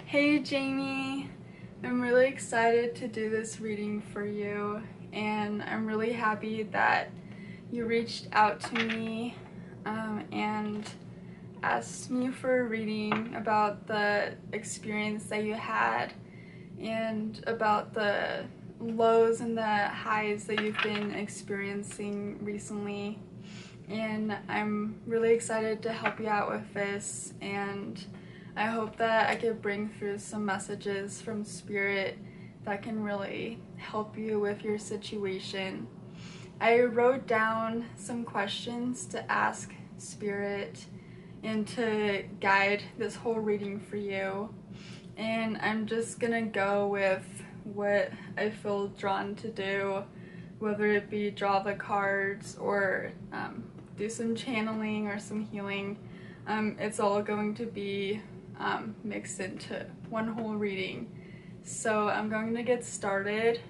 Hey Jamie, I'm really excited to do this reading for you, and I'm really happy that you reached out to me and asked me for a reading about the experience that you had and about the lows and the highs that you've been experiencing recently. And I'm really excited to help you out with this, and I hope that I could bring through some messages from Spirit that can really help you with your situation. I wrote down some questions to ask Spirit and to guide this whole reading for you, and I'm just gonna go with what I feel drawn to do, whether it be draw the cards or do some channeling or some healing. It's all going to be mixed into one whole reading. So I'm going to get started.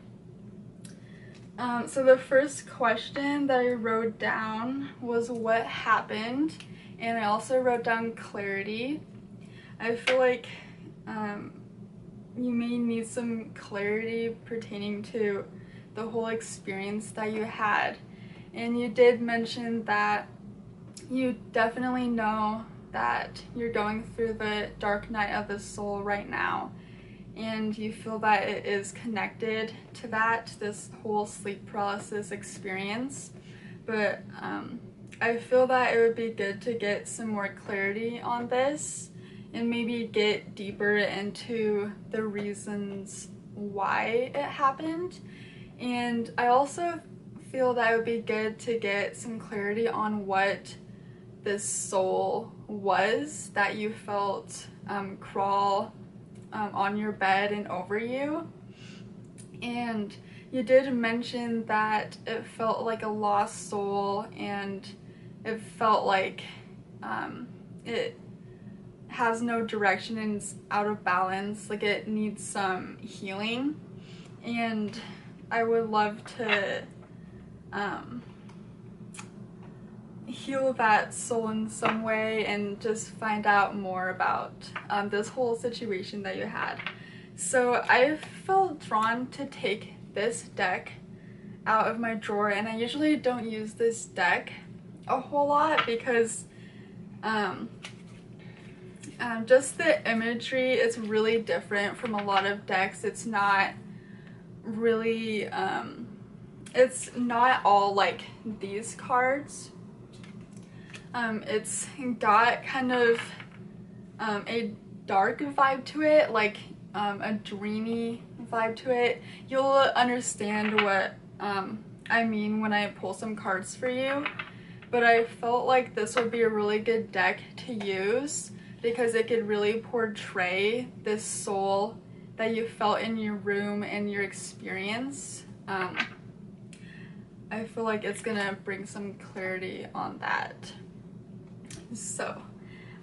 So the first question that I wrote down was what happened, and I also wrote down clarity. I feel like you may need some clarity pertaining to the whole experience that you had. And you did mention that you definitely know that you're going through the dark night of the soul right now, and you feel that it is connected to that, this whole sleep paralysis experience. But I feel that it would be good to get some more clarity on this and maybe get deeper into the reasons why it happened. And I also feel that it would be good to get some clarity on what this soul was that you felt crawl on your bed and over you. And you did mention that it felt like a lost soul, and it felt like it has no direction and it's out of balance, like it needs some healing. And I would love to heal that soul in some way and just find out more about this whole situation that you had. So I felt drawn to take this deck out of my drawer, and I usually don't use this deck a whole lot because just the imagery is really different from a lot of decks. It's not really it's not all like these cards. It's got kind of a dark vibe to it, like a dreamy vibe to it. You'll understand what I mean when I pull some cards for you, but I felt like this would be a really good deck to use because it could really portray this soul that you felt in your room and your experience. I feel like it's gonna bring some clarity on that. So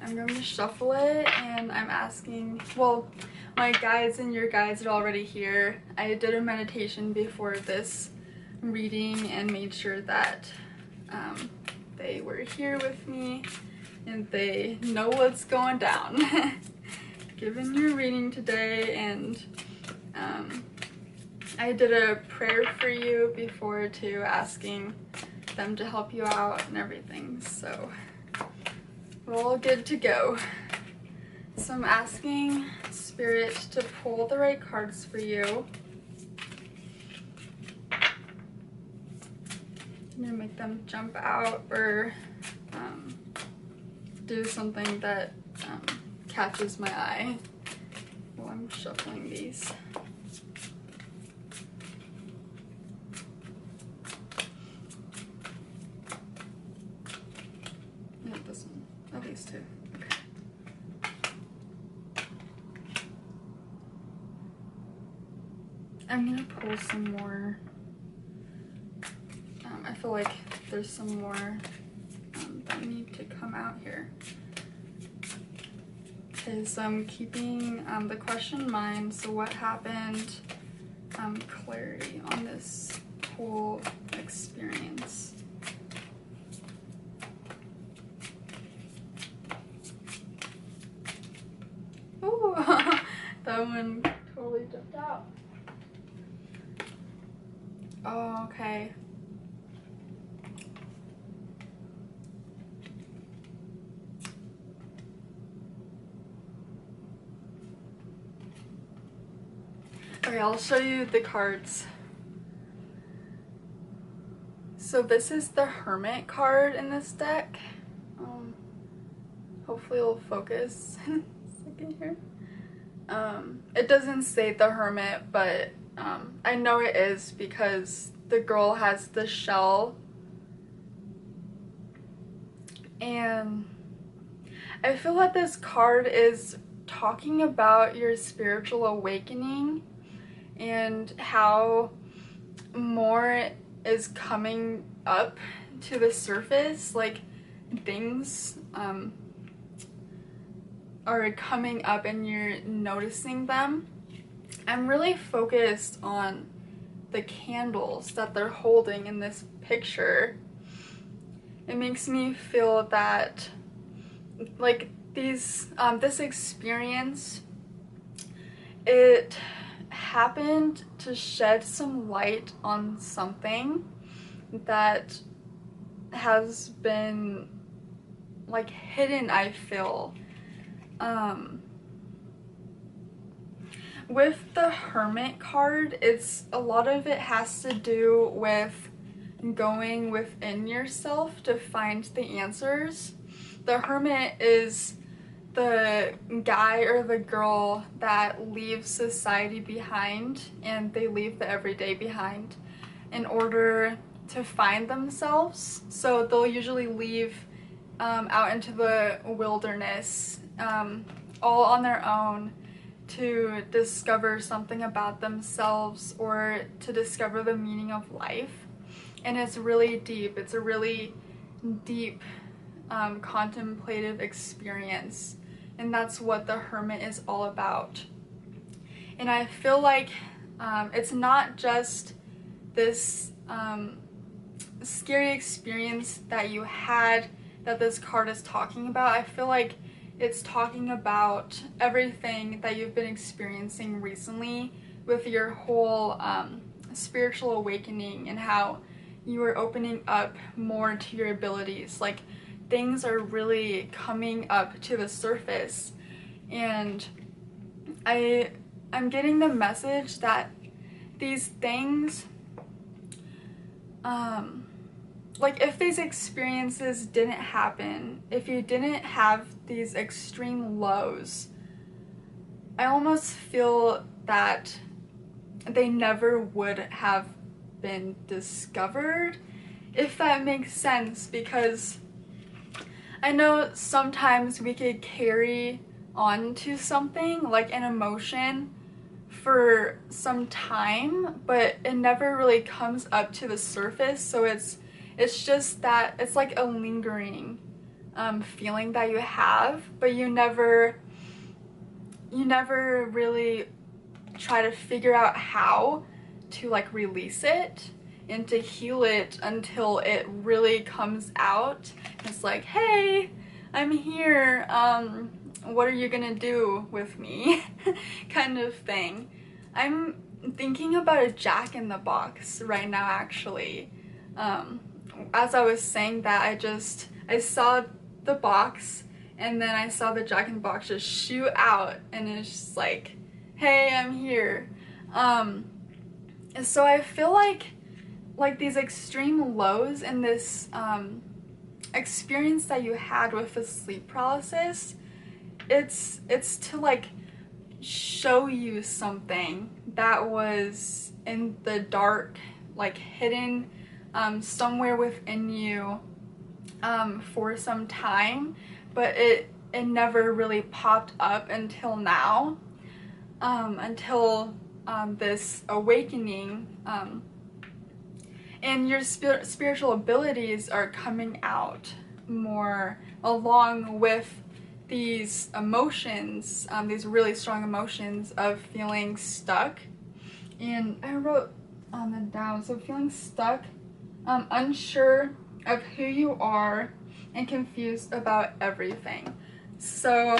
I'm going to shuffle it, and I'm asking, well, my guides and your guides are already here. I did a meditation before this reading and made sure that they were here with me and they know what's going down. Given your reading today, and I did a prayer for you before too, asking them to help you out and everything, so we're all good to go. So I'm asking Spirit to pull the right cards for you. I'm gonna make them jump out or do something that catches my eye while I'm shuffling these. No, this one. Oh, these two. Okay. I'm gonna pull some more. I feel like there's some more that need to come out here. Okay, so I'm keeping the question in mind. So what happened? Clarity on this whole experience. Ooh, That one totally jumped out. Oh, okay. Okay, I'll show you the cards. So this is the Hermit card in this deck. Hopefully it'll focus in a second here. It doesn't say the Hermit, but I know it is because the girl has the shell. And I feel like this card is talking about your spiritual awakening and how more is coming up to the surface, like things are coming up and you're noticing them. I'm really focused on the candles that they're holding in this picture. It makes me feel that like this experience, it happened to shed some light on something that has been like hidden, I feel. With the Hermit card, a lot of it has to do with going within yourself to find the answers. The Hermit is the guy or the girl that leaves society behind, and they leave the everyday behind in order to find themselves. So they'll usually leave out into the wilderness all on their own to discover something about themselves or to discover the meaning of life. And it's really deep. It's a really deep contemplative experience, and that's what the Hermit is all about. And I feel like it's not just this scary experience that you had that this card is talking about. I feel like it's talking about everything that you've been experiencing recently with your whole spiritual awakening and how you are opening up more to your abilities. Like, things are really coming up to the surface, and I'm getting the message that these things, like if these experiences didn't happen, if you didn't have these extreme lows, I almost feel that they never would have been discovered, if that makes sense, because I know sometimes we could carry on to something like an emotion for some time, but it never really comes up to the surface. So it's just that it's like a lingering feeling that you have, but you never really try to figure out how to like release it and to heal it until it really comes out. It's like, hey, I'm here, what are you gonna do with me? kind of thing. I'm thinking about a Jack-in-the-Box right now, actually. As I was saying that, I saw the box, and then I saw the Jack-in-the-Box just shoot out, and it's just like, hey, I'm here. So I feel like these extreme lows and this experience that you had with the sleep paralysis, it's to like show you something that was in the dark, like hidden somewhere within you for some time, but it never really popped up until now, until this awakening, and your spiritual abilities are coming out more along with these emotions, these really strong emotions of feeling stuck. And I wrote them down. So feeling stuck, unsure of who you are, and confused about everything. So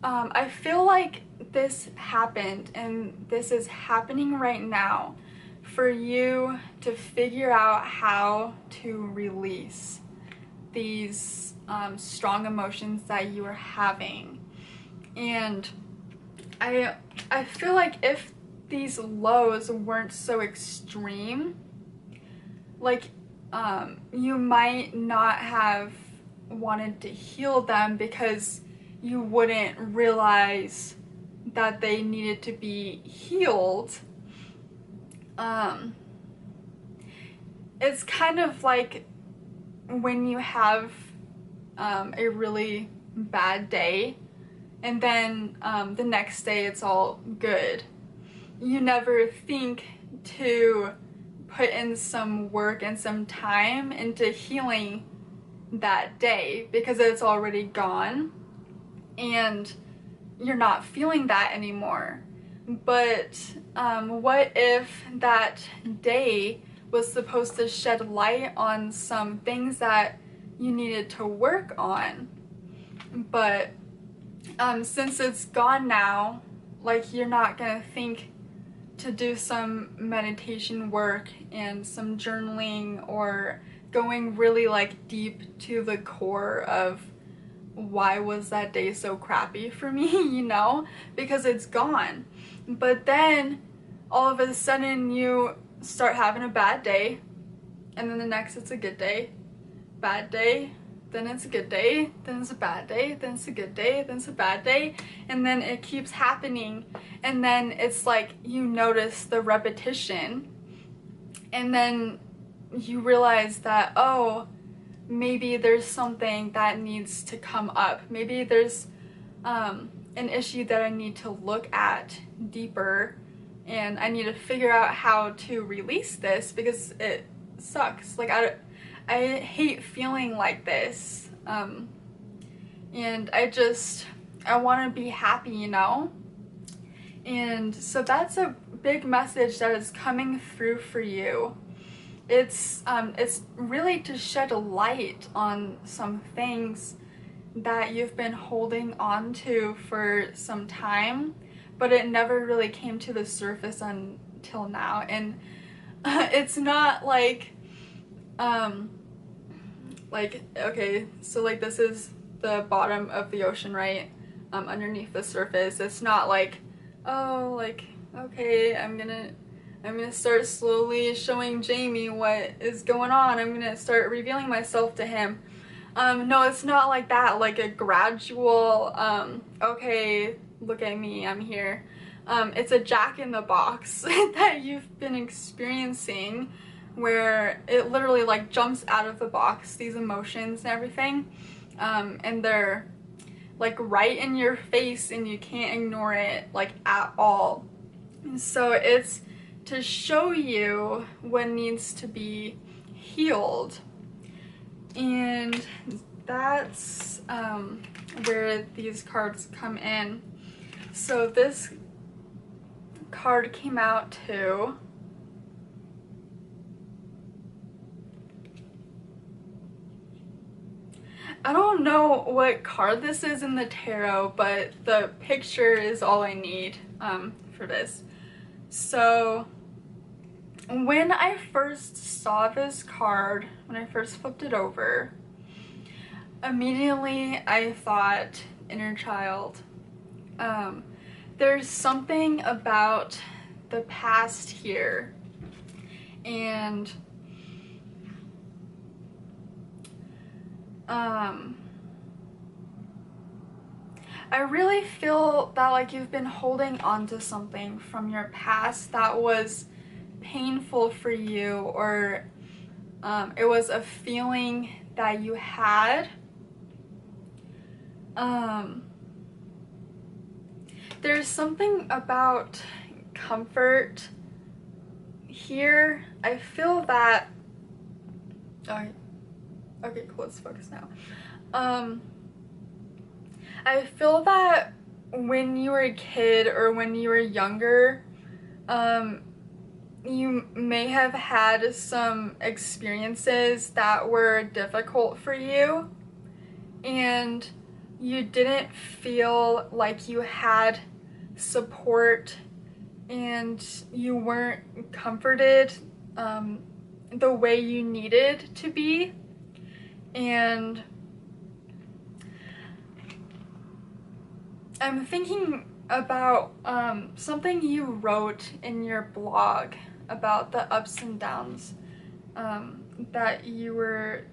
I feel like this happened and this is happening right now for you to figure out how to release these strong emotions that you are having. And I feel like if these lows weren't so extreme, like you might not have wanted to heal them because you wouldn't realize that they needed to be healed. It's kind of like when you have a really bad day and then the next day it's all good. You never think to put in some work and some time into healing that day because it's already gone and you're not feeling that anymore. But what if that day was supposed to shed light on some things that you needed to work on, but since it's gone now, like, you're not gonna think to do some meditation work and some journaling or going really like deep to the core of why was that day so crappy for me, you know, because it's gone. But then all of a sudden you start having a bad day, and then the next it's a good day, bad day, then it's a good day, then it's a bad day, then it's a good day, then it's a bad day, and then it keeps happening. And then it's like you notice the repetition, and then you realize that, oh, maybe there's something that needs to come up. Maybe there's an issue that I need to look at deeper, and I need to figure out how to release this because it sucks. Like, I hate feeling like this, and I want to be happy, you know? And so that's a big message that is coming through for you. It's really to shed a light on some things that you've been holding on to for some time, but it never really came to the surface until now. And it's not like, okay, so like this is the bottom of the ocean, right? Underneath the surface. It's not like, oh, like, okay, I'm gonna start slowly showing Jamie what is going on. I'm gonna start revealing myself to him. No, it's not like that, like a gradual, okay, look at me, I'm here. It's a jack in the box that you've been experiencing, where it literally like jumps out of the box, these emotions and everything, and they're like right in your face and you can't ignore it like at all. And so it's to show you what needs to be healed. And that's where these cards come in. So this card came out too. I don't know what card this is in the tarot, but the picture is all I need for this. So when I first saw this card, when I first flipped it over, immediately I thought inner child. There's something about the past here, and I really feel that like you've been holding on to something from your past that was painful for you, or it was a feeling that you had. There's something about comfort here. I feel that, okay, cool, let's focus now. I feel that when you were a kid or when you were younger, you may have had some experiences that were difficult for you, and you didn't feel like you had support and you weren't comforted the way you needed to be. And I'm thinking about something you wrote in your blog about the ups and downs that you were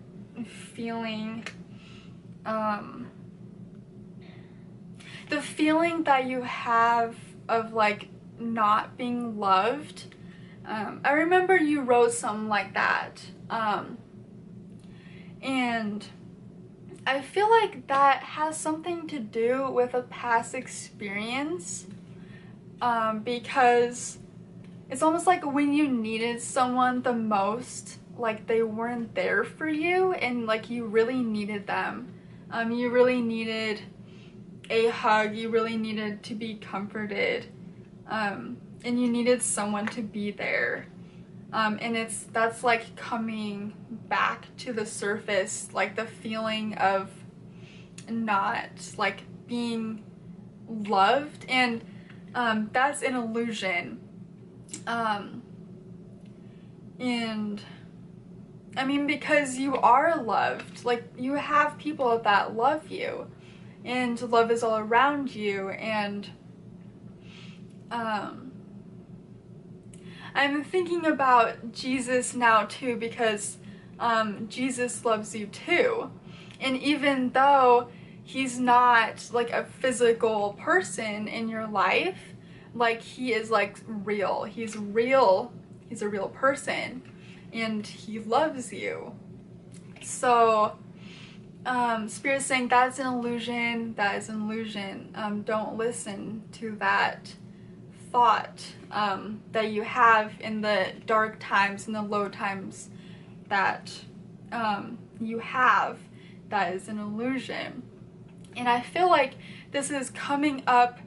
feeling. The feeling that you have of like not being loved. I remember you wrote something like that. And I feel like that has something to do with a past experience, because it's almost like when you needed someone the most, like they weren't there for you and like you really needed them. You really needed a hug, you really needed to be comforted, and you needed someone to be there. And that's like coming back to the surface, like the feeling of not like being loved, and that's an illusion. And I mean, because you are loved, like you have people that love you, and love is all around you, and I'm thinking about Jesus now too, because Jesus loves you too. And even though he's not like a physical person in your life, like he is like real. He's real. He's a real person and he loves you. So Spirit's saying that's an illusion. That is an illusion. Don't listen to that thought that you have in the dark times and the low times that you have. That is an illusion. And I feel like this is coming up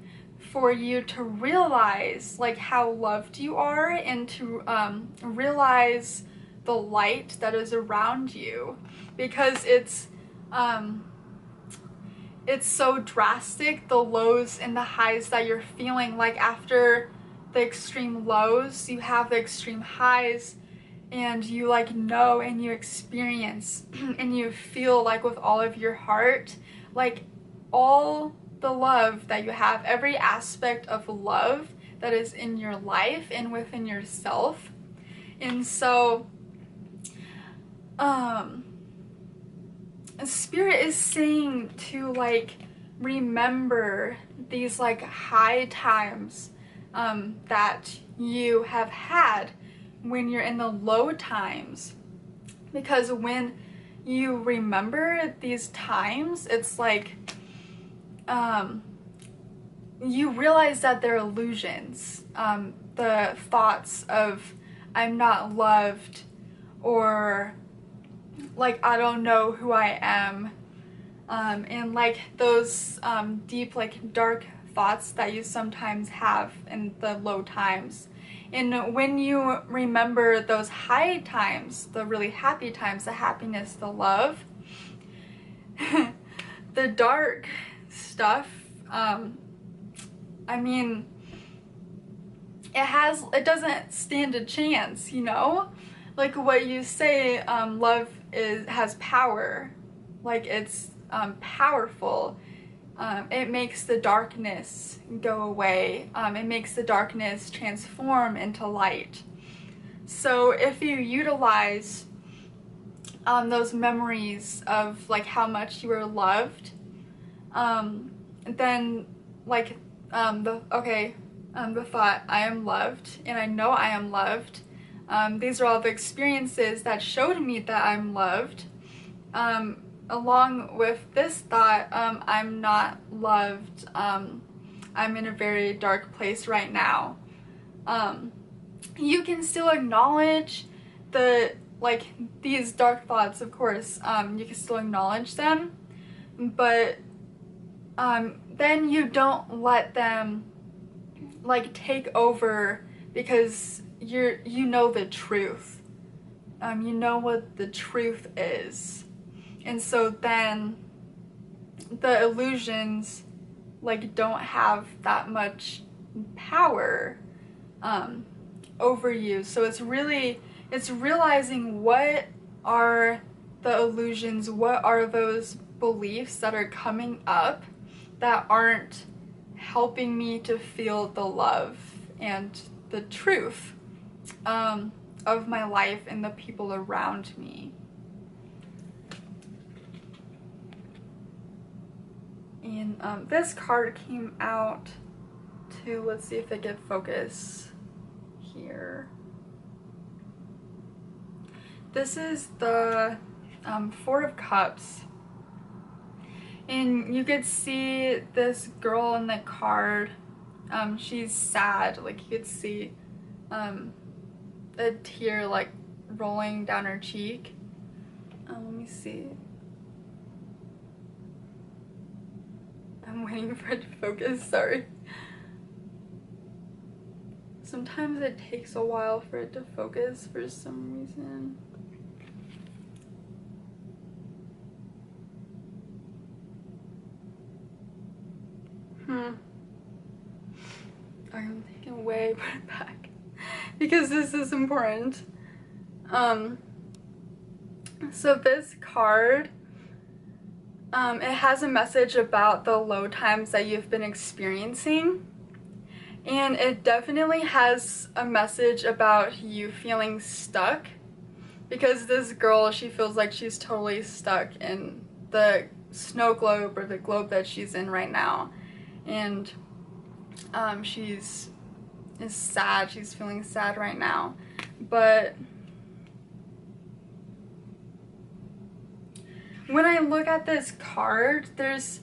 for you to realize like how loved you are, and to realize the light that is around you, because it's so drastic, the lows and the highs that you're feeling. Like after the extreme lows, you have the extreme highs, and you like know and you experience and you feel like with all of your heart, like all the love that you have, every aspect of love that is in your life and within yourself. And so Spirit is saying to like remember these like high times that you have had when you're in the low times, because when you remember these times, it's like you realize that they're illusions. The thoughts of I'm not loved, or like I don't know who I am, and like those deep like dark thoughts that you sometimes have in the low times. And when you remember those high times, the really happy times, the happiness, the love, the dark stuff, I mean, it doesn't stand a chance, you know? Like what you say, love has power, like it's powerful. It makes the darkness go away. It makes the darkness transform into light. So if you utilize those memories of like how much you were loved, then like the thought, I am loved and I know I am loved. These are all the experiences that showed me that I'm loved. Along with this thought, I'm not loved. I'm in a very dark place right now. You can still acknowledge these dark thoughts, of course. You can still acknowledge them, but then you don't let them like take over, because you know the truth. You know what the truth is. And so then the illusions like don't have that much power over you. So it's realizing what are the illusions, what are those beliefs that are coming up that aren't helping me to feel the love and the truth of my life and the people around me. And this card came out too. Let's see if they get focus here. This is the Four of Cups. And you could see this girl in the card. She's sad. Like you could see a tear like rolling down her cheek. Let me see. I'm waiting for it to focus, sorry. Sometimes it takes a while for it to focus for some reason. I'm taking it away, put it back. Because this is important. So this card, it has a message about the low times that you've been experiencing. And it definitely has a message about you feeling stuck. Because this girl, she feels like she's totally stuck in the snow globe, or the globe that she's in right now. And she's sad. She's feeling sad right now. But when I look at this card, there's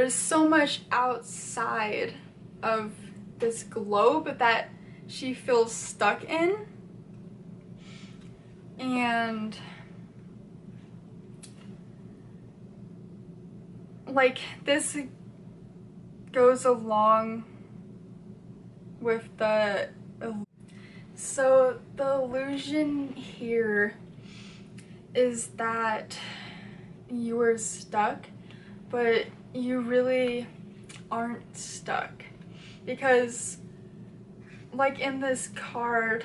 so much outside of this globe that she feels stuck in. And like this goes along with the, so the illusion here is that you are stuck, but you really aren't stuck, because like in this card,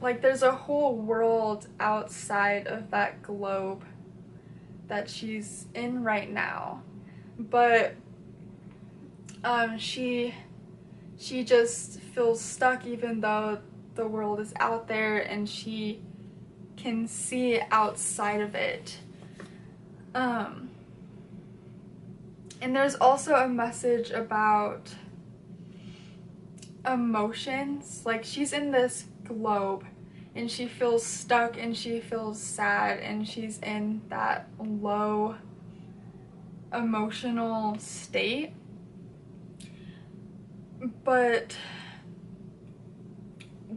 like there's a whole world outside of that globe that she's in right now, but she just feels stuck even though the world is out there and she can see outside of it. And there's also a message about emotions. Like she's in this globe and she feels stuck and she feels sad and she's in that low emotional state. But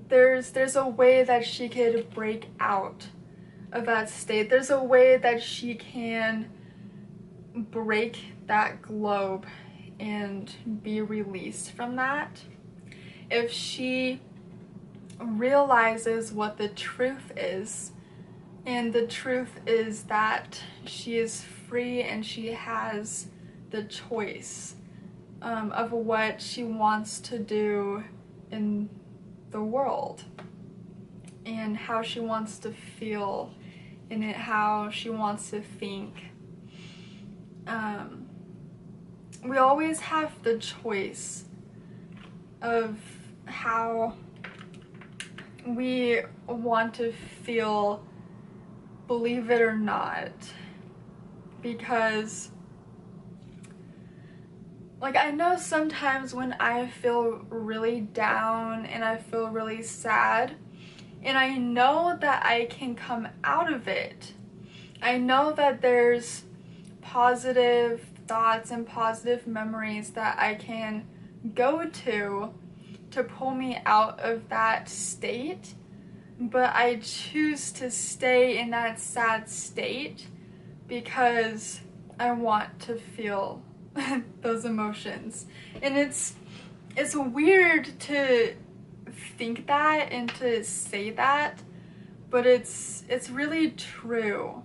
there's a way that she could break out of that state. There's a way that she can break that globe and be released from that if she realizes what the truth is. And the truth is that she is free and she has the choice of what she wants to do in the world and how she wants to feel in it, how she wants to think. We always have the choice of how we want to feel, believe it or not, because like I know sometimes when I feel really down and I feel really sad, and I know that I can come out of it. I know that there's positive thoughts and positive memories that I can go to pull me out of that state, but I choose to stay in that sad state because I want to feel those emotions. And it's weird to think that and to say that, but it's really true.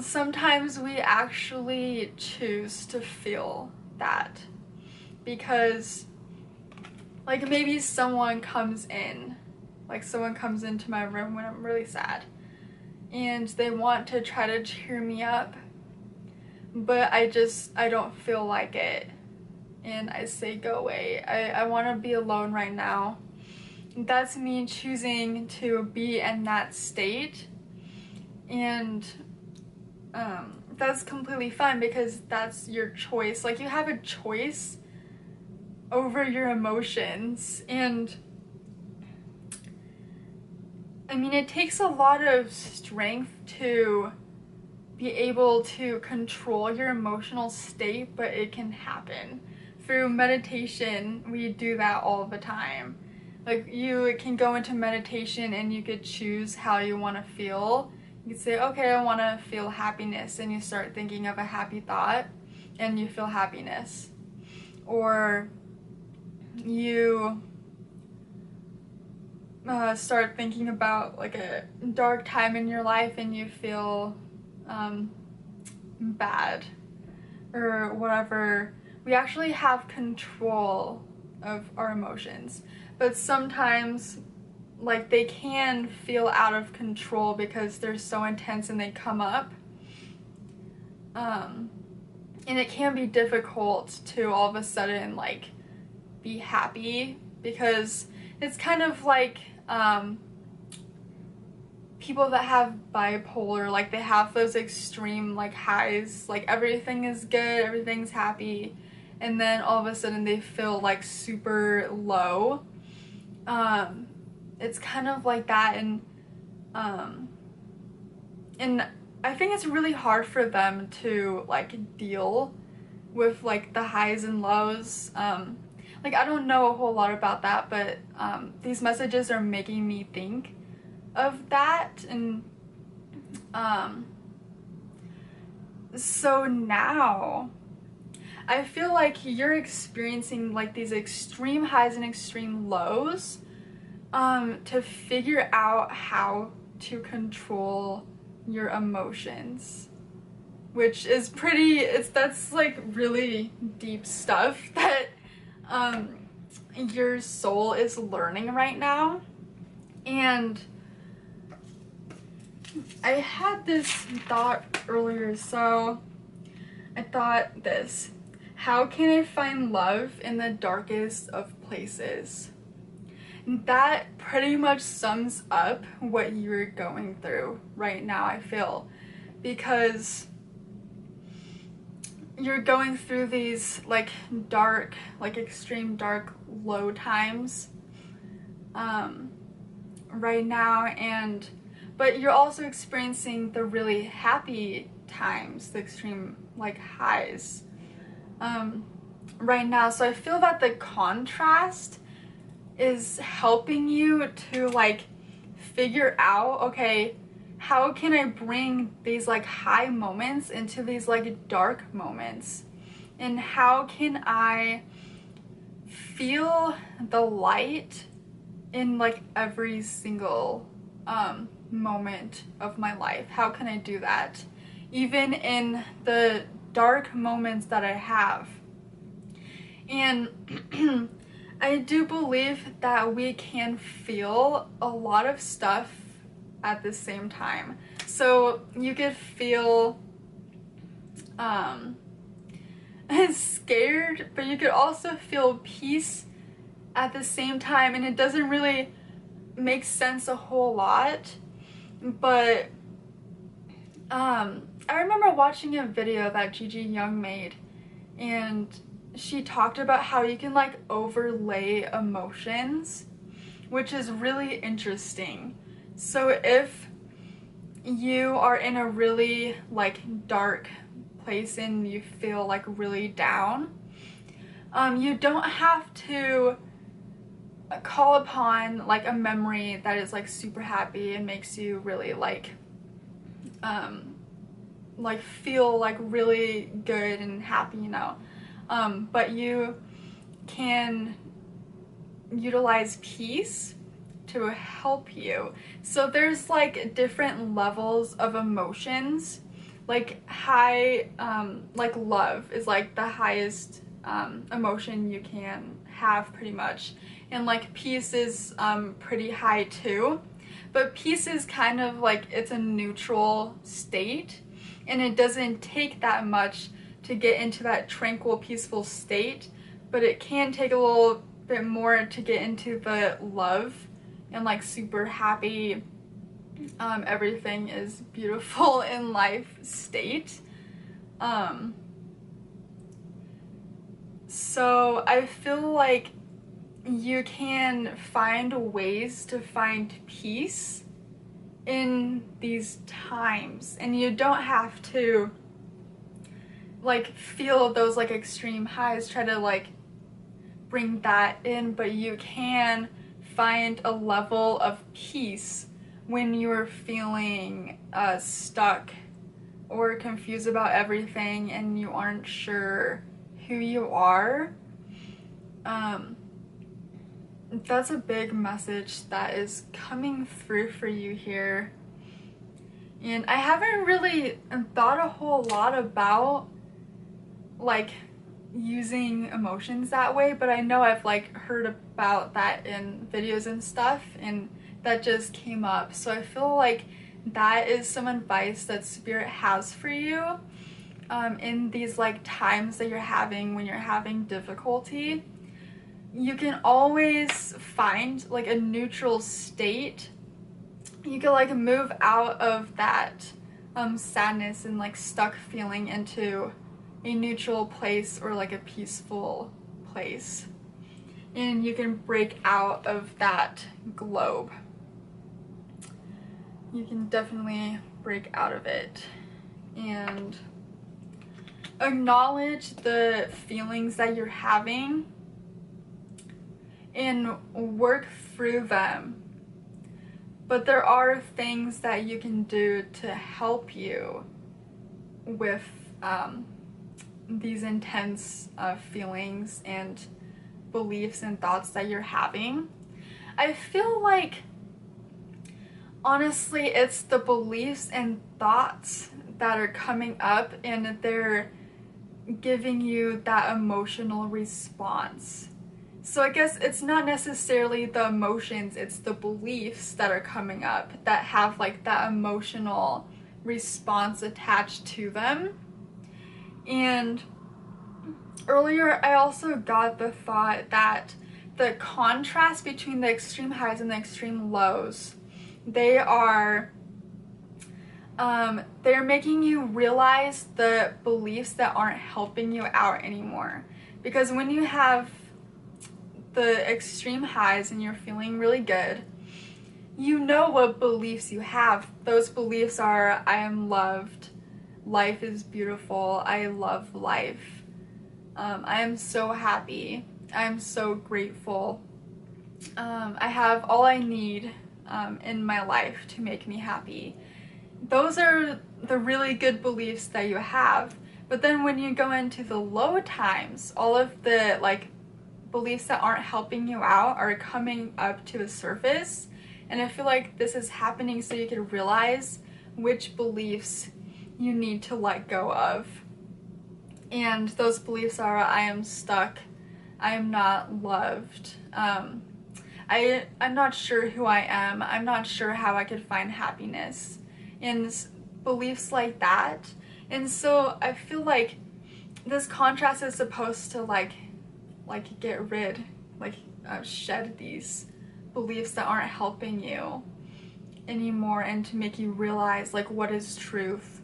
sometimes we actually choose to feel that because like maybe someone comes into my room when I'm really sad and they want to try to cheer me up, but I don't feel like it, and I say go away. I want to be alone right now. That's me choosing to be in that state, and that's completely fine because that's your choice. Like, you have a choice over your emotions, and I mean, it takes a lot of strength to be able to control your emotional state, but it can happen. Through meditation, we do that all the time. Like, you can go into meditation and you could choose how you want to feel. You could say, okay, I want to feel happiness, and you start thinking of a happy thought and you feel happiness. Or you start thinking about like a dark time in your life and you feel bad or whatever. We actually have control of our emotions, but sometimes like they can feel out of control because they're so intense and they come up, and it can be difficult to all of a sudden like be happy, because it's kind of like people that have bipolar, like they have those extreme like highs, like everything is good, everything's happy, and then all of a sudden they feel like super low. It's kind of like that, and I think it's really hard for them to like deal with like the highs and lows. Like, I don't know a whole lot about that, but these messages are making me think of that, and so now I feel like you're experiencing like these extreme highs and extreme lows, to figure out how to control your emotions, which is that's like really deep stuff that your soul is learning right now. And I had this thought earlier, so I thought this: how can I find love in the darkest of places? And that pretty much sums up what you're going through right now, I feel, because you're going through these like dark, like extreme dark low times right now, but you're also experiencing the really happy times, the extreme like highs right now. So I feel that the contrast is helping you to like figure out, okay, how can I bring these like high moments into these like dark moments, and how can I feel the light in like every single moment of my life? How can I do that even in the dark moments that I have? And I do believe that we can feel a lot of stuff at the same time. So you could feel scared, but you could also feel peace at the same time, and it doesn't really make sense a whole lot. But I remember watching a video that Gigi Young made, and she talked about how you can like overlay emotions, which is really interesting. So if you are in a really like dark place and you feel like really down, you don't have to call upon like a memory that is like super happy and makes you really like feel like really good and happy, you know. But you can utilize peace to help you. So there's like different levels of emotions like high, like love is like the highest emotion you can have pretty much, and like peace is pretty high too, but peace is kind of like, it's a neutral state, and it doesn't take that much to get into that tranquil, peaceful state, but it can take a little bit more to get into the love and like super happy, everything is beautiful in life state. So I feel like you can find ways to find peace in these times, and you don't have to like feel those like extreme highs, try to like bring that in, but you can find a level of peace when you're feeling stuck or confused about everything and you aren't sure who you are. That's a big message that is coming through for you here. And I haven't really thought a whole lot about like using emotions that way, but I know I've like heard about that in videos and stuff, and that just came up. So I feel like that is some advice that Spirit has for you in these like times that you're having when you're having difficulty. You can always find like a neutral state. You can like move out of that sadness and like stuck feeling into a neutral place or like a peaceful place, and you can break out of that globe. You can definitely break out of it and acknowledge the feelings that you're having and work through them. But there are things that you can do to help you with these intense feelings and beliefs and thoughts that you're having. I feel like, honestly, it's the beliefs and thoughts that are coming up, and they're giving you that emotional response. So I guess it's not necessarily the emotions, it's the beliefs that are coming up that have like that emotional response attached to them. And earlier I also got the thought that the contrast between the extreme highs and the extreme lows, they're making you realize the beliefs that aren't helping you out anymore. Because when you have the extreme highs and you're feeling really good, you know what beliefs you have. Those beliefs are, I am loved, life is beautiful, I love life, I am so happy, I'm so grateful, I have all I need in my life to make me happy. Those are the really good beliefs that you have. But then when you go into the low times, all of the like beliefs that aren't helping you out are coming up to the surface. And I feel like this is happening so you can realize which beliefs you need to let go of. And those beliefs are, I am stuck, I am not loved, I'm not sure who I am, I'm not sure how I could find happiness, and beliefs like that. And so I feel like this contrast is supposed to like get rid, shed these beliefs that aren't helping you anymore, and to make you realize like what is truth,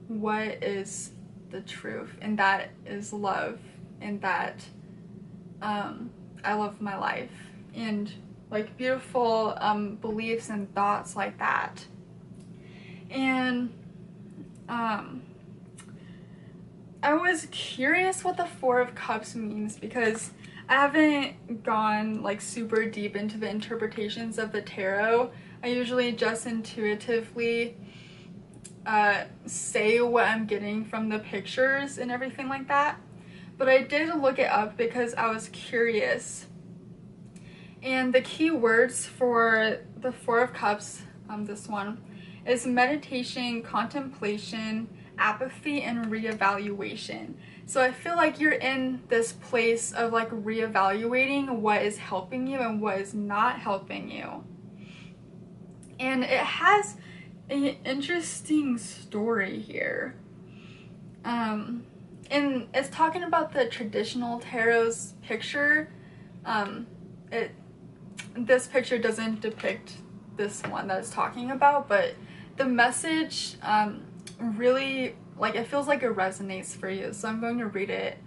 what is the truth, and that is love, and that I love my life, and like beautiful beliefs and thoughts like that. And I was curious what the Four of Cups means, because I haven't gone like super deep into the interpretations of the tarot. I usually just intuitively say what I'm getting from the pictures and everything like that. But I did look it up because I was curious. And the key words for the Four of Cups, this one, is meditation, contemplation, apathy and reevaluation. So I feel like you're in this place of like reevaluating what is helping you and what is not helping you. And it has an interesting story here. And it's talking about the traditional tarot's picture. This picture doesn't depict this one that it's talking about, but the message really, like, it feels like it resonates for you, so I'm going to read it.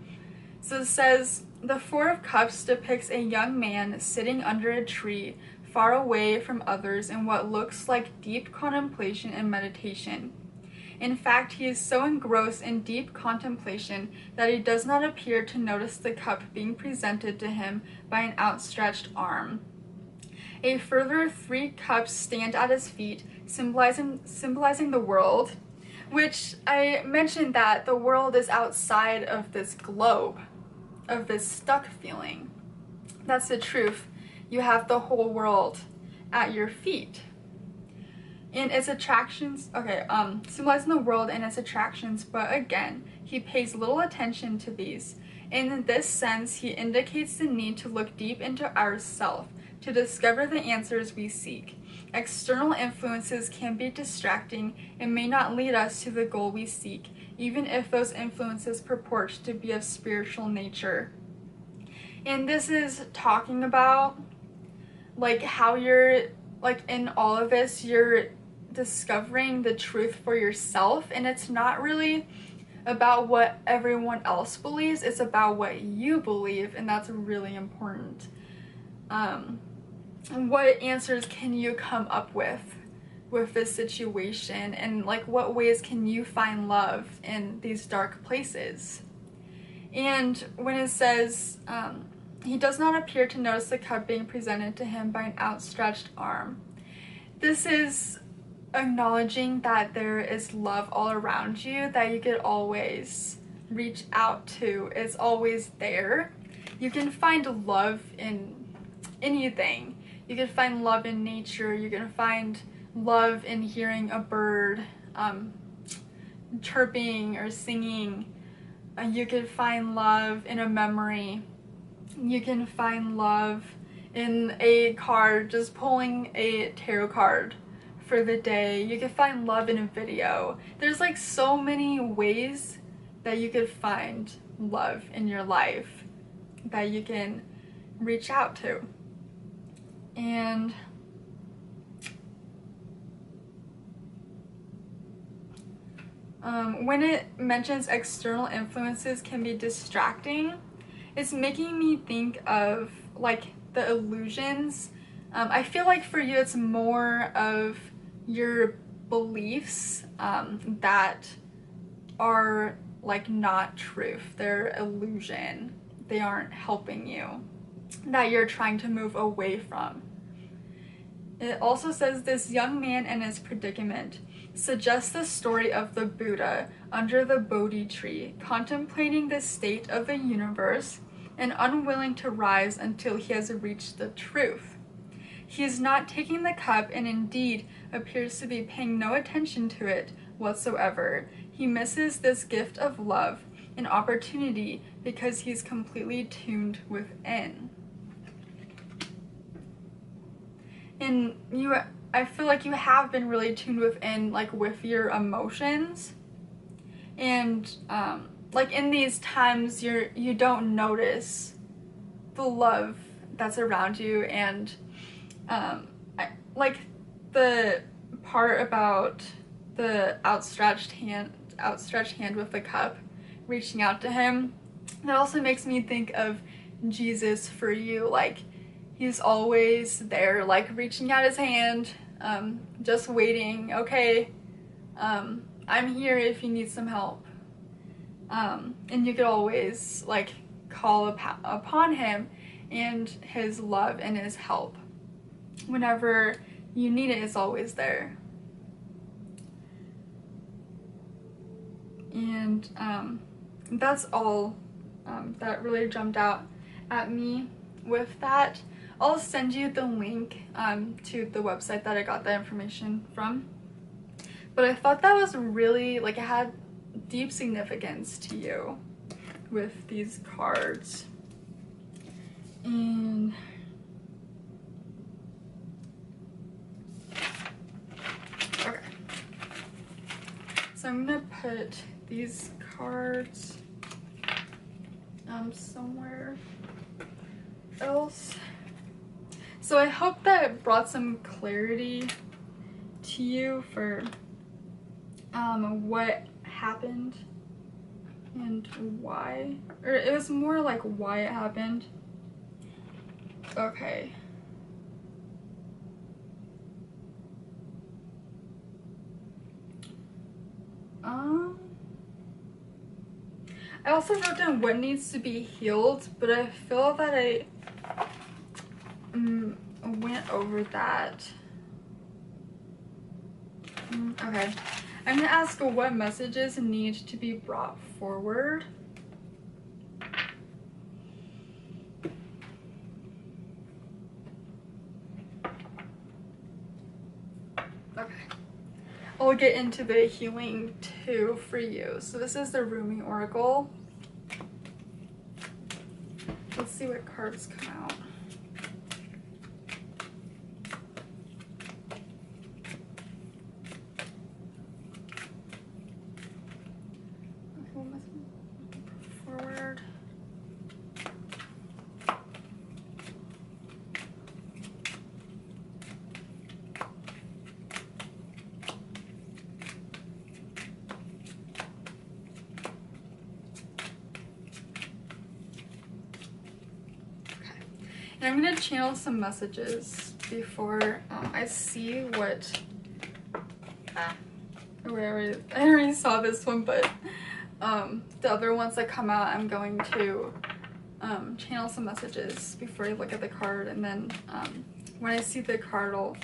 So it says, the Four of Cups depicts a young man sitting under a tree far away from others in what looks like deep contemplation and meditation. In fact, he is so engrossed in deep contemplation that he does not appear to notice the cup being presented to him by an outstretched arm. A further 3 cups stand at his feet, symbolizing the world, which I mentioned that the world is outside of this globe, of this stuck feeling. That's the truth. You have the whole world at your feet. And its attractions, symbolizing the world and its attractions, but again, he pays little attention to these. In this sense, he indicates the need to look deep into ourself, to discover the answers we seek. External influences can be distracting and may not lead us to the goal we seek, even if those influences purport to be of spiritual nature. And this is talking about, like, how you're, like, in all of this, you're discovering the truth for yourself, and it's not really about what everyone else believes, it's about what you believe, and that's really important. What answers can you come up with this situation, and like what ways can you find love in these dark places? And when it says he does not appear to notice the cup being presented to him by an outstretched arm, this is acknowledging that there is love all around you that you could always reach out to. It's always there. You can find love in anything. You can find love in nature. You can find love in hearing a bird chirping or singing. You can find love in a memory. You can find love in a card, just pulling a tarot card for the day. You can find love in a video. There's like so many ways that you could find love in your life that you can reach out to. And when it mentions external influences can be distracting, it's making me think of like the illusions. I feel like for you it's more of your beliefs that are like not truth. They're illusion. They aren't helping you, that you're trying to move away from. It also says this young man and his predicament suggests the story of the Buddha under the Bodhi tree, contemplating the state of the universe and unwilling to rise until he has reached the truth. He is not taking the cup and indeed appears to be paying no attention to it whatsoever. He misses this gift of love and opportunity because he's completely tuned within. And I feel like you have been really tuned within, like with your emotions, and like in these times you don't notice the love that's around you. And like the part about the outstretched hand with the cup reaching out to him, that also makes me think of Jesus for you. Like he's always there, like reaching out his hand, just waiting. Okay, I'm here if you need some help. And you could always like call upon him and his love and his help. Whenever you need it, it's always there. And that's all that really jumped out at me with that. I'll send you the link to the website that I got that information from. But I thought that was really, like, it had deep significance to you with these cards. And okay, so I'm gonna put these cards somewhere else. So I hope that brought some clarity to you for what happened and why, or it was more like why it happened. Okay. I also wrote down what needs to be healed, but I feel that I went over that. Okay. I'm gonna ask what messages need to be brought forward. Okay. I'll get into the healing too for you. So this is the Rumi Oracle. Let's see what cards come out. Forward. And I'm going to channel some messages before I see what... I already saw this one, but the other ones that come out, I'm going to channel some messages before I look at the card, and then when I see the card, I'll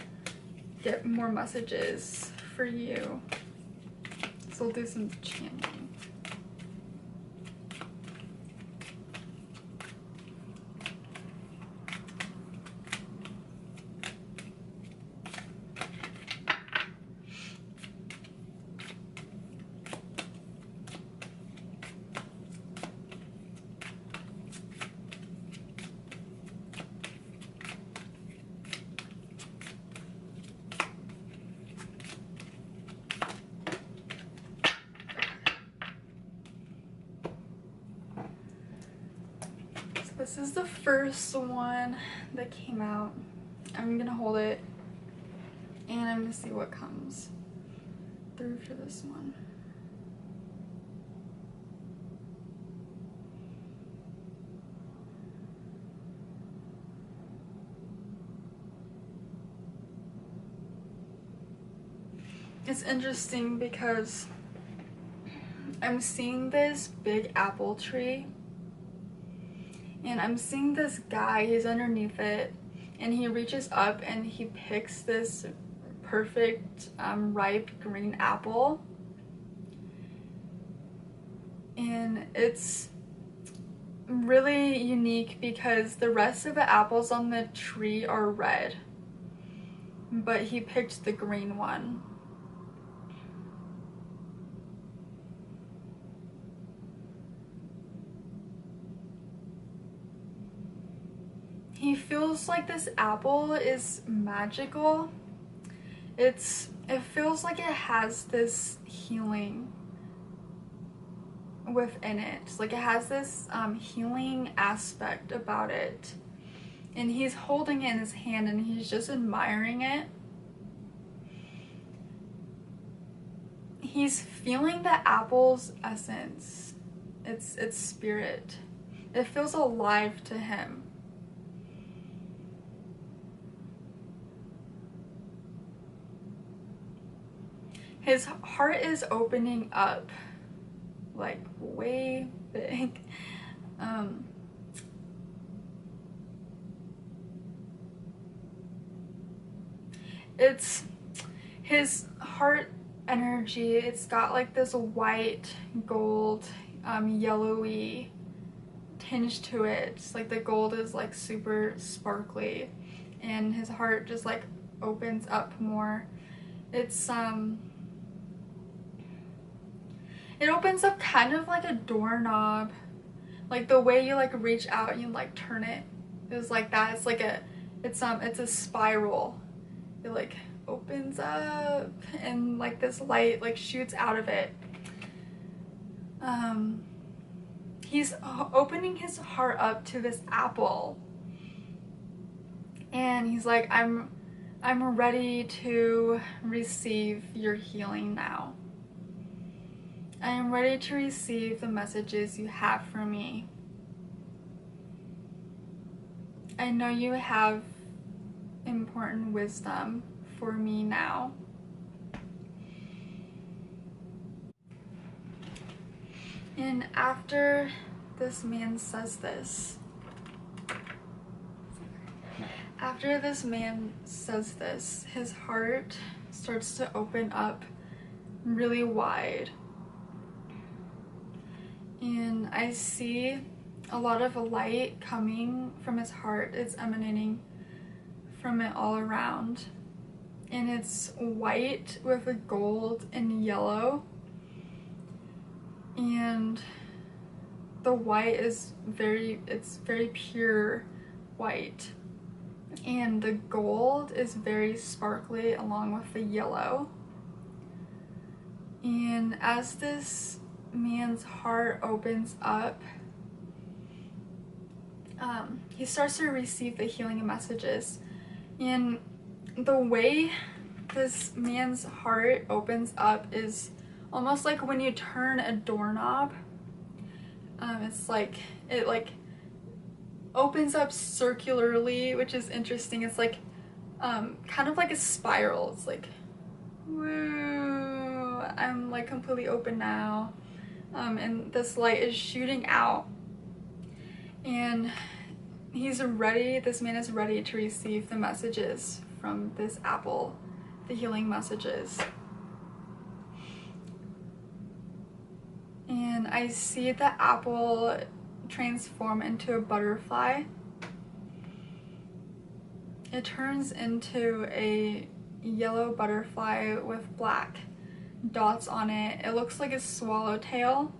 get more messages for you. So I'll do some channeling. This is the first one that came out. I'm gonna hold it and I'm gonna see what comes through for this one. It's interesting because I'm seeing this big apple tree. And I'm seeing this guy, he's underneath it, and he reaches up and he picks this perfect ripe green apple. And it's really unique because the rest of the apples on the tree are red, but he picked the green one. He feels like this apple is magical. It feels like it has this healing within it. Like it has this healing aspect about it. And he's holding it in his hand and he's just admiring it. He's feeling the apple's essence. Its spirit. It feels alive to him. His heart is opening up, like way big. It's his heart energy. It's got like this white, gold, yellowy tinge to it. It's like the gold is like super sparkly, and his heart just like opens it opens up kind of like a doorknob. Like the way you like reach out and you like turn it is like that. It's like it's a spiral. It like opens up and like this light like shoots out of it. He's opening his heart up to this apple. And he's like, I'm ready to receive your healing now. I am ready to receive the messages you have for me. I know you have important wisdom for me now. And after this man says this, his heart starts to open up really wide. And I see a lot of light coming from his heart. It's emanating from it all around. And it's white with gold and yellow. And the white is very pure white. And the gold is very sparkly along with the yellow. And as this man's heart opens up, he starts to receive the healing messages. And the way this man's heart opens up is almost like when you turn a doorknob. It's like it like opens up circularly, which is interesting. It's like kind of like a spiral. It's like, woo, I'm like completely open now. And this light is shooting out, and this man is ready to receive the messages from this apple, the healing messages. And I see the apple transform into a butterfly. It turns into a yellow butterfly with black dots on it. It looks like a swallowtail,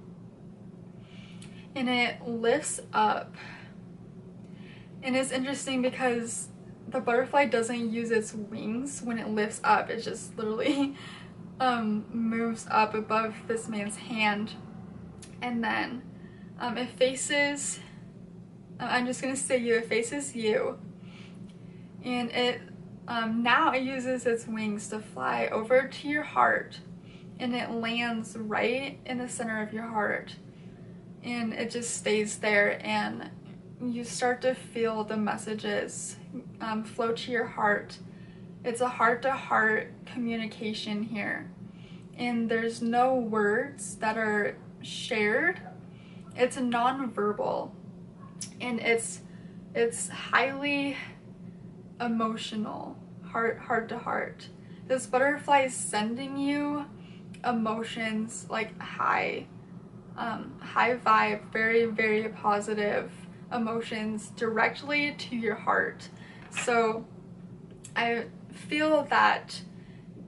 and it lifts up. And it's interesting because the butterfly doesn't use its wings when it lifts up. It just literally moves up above this man's hand, and then it faces, I'm just gonna say you, it faces you, and it now it uses its wings to fly over to your heart, and it lands right in the center of your heart, and it just stays there, and you start to feel the messages flow to your heart. It's a heart-to-heart communication here, and there's no words that are shared. It's non-verbal, and it's highly emotional, heart to heart. This butterfly is sending you emotions like high vibe, very, very positive emotions directly to your heart. So I feel that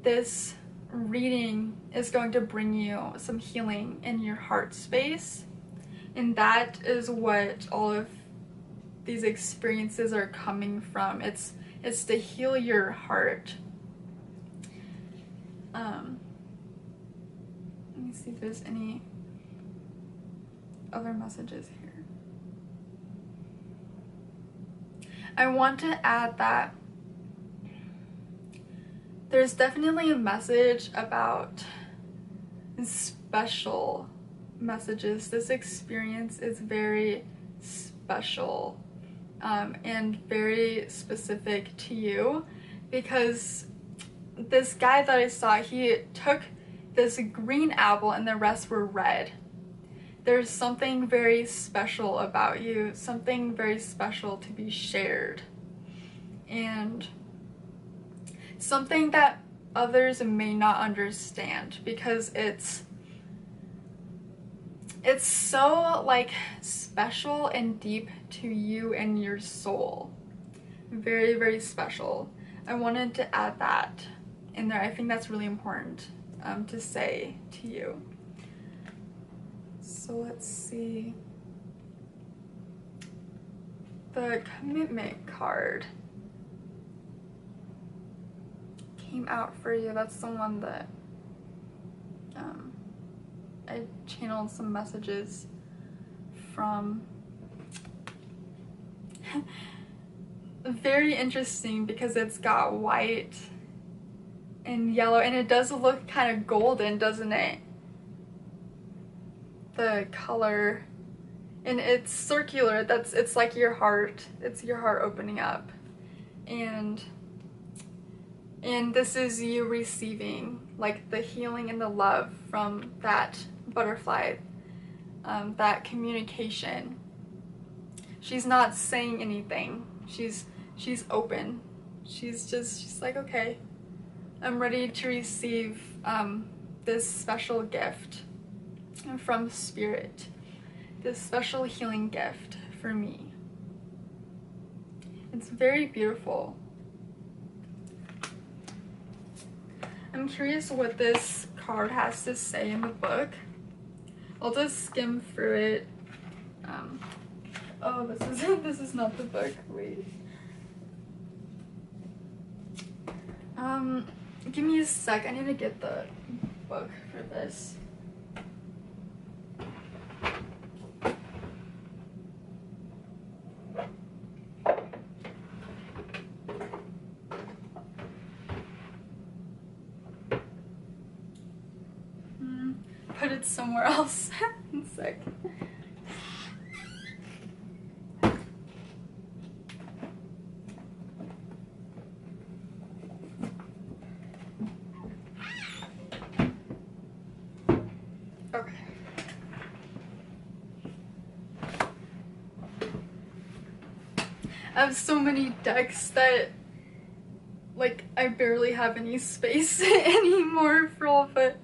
this reading is going to bring you some healing in your heart space, and that is what all of these experiences are coming from. It's to heal your heart. Let me see if there's any other messages here. I want to add that there's definitely a message about special messages. This experience is very special and very specific to you, because this guy that I saw, he took this green apple and the rest were red. There's something very special about you, something very special to be shared, and something that others may not understand, because it's so like special and deep to you and your soul. Very, very special. I wanted to add that in there. I think that's really important to say to you. So let's see. The commitment card came out for you. That's the one that I channeled some messages from. Very interesting because it's got white and yellow, and it does look kind of golden, doesn't it? The color, and it's circular. It's like your heart. It's your heart opening up, and this is you receiving like the healing and the love from that butterfly, that communication. She's not saying anything. She's open. She's like, okay, I'm ready to receive this special gift from Spirit, this special healing gift for me. It's very beautiful. I'm curious what this card has to say in the book. I'll just skim through it. Oh, this is not the book. Wait. Give me a sec. I need to get the book for this. Put it somewhere else. One sec. Okay. I have so many decks that, like, I barely have any space anymore for all the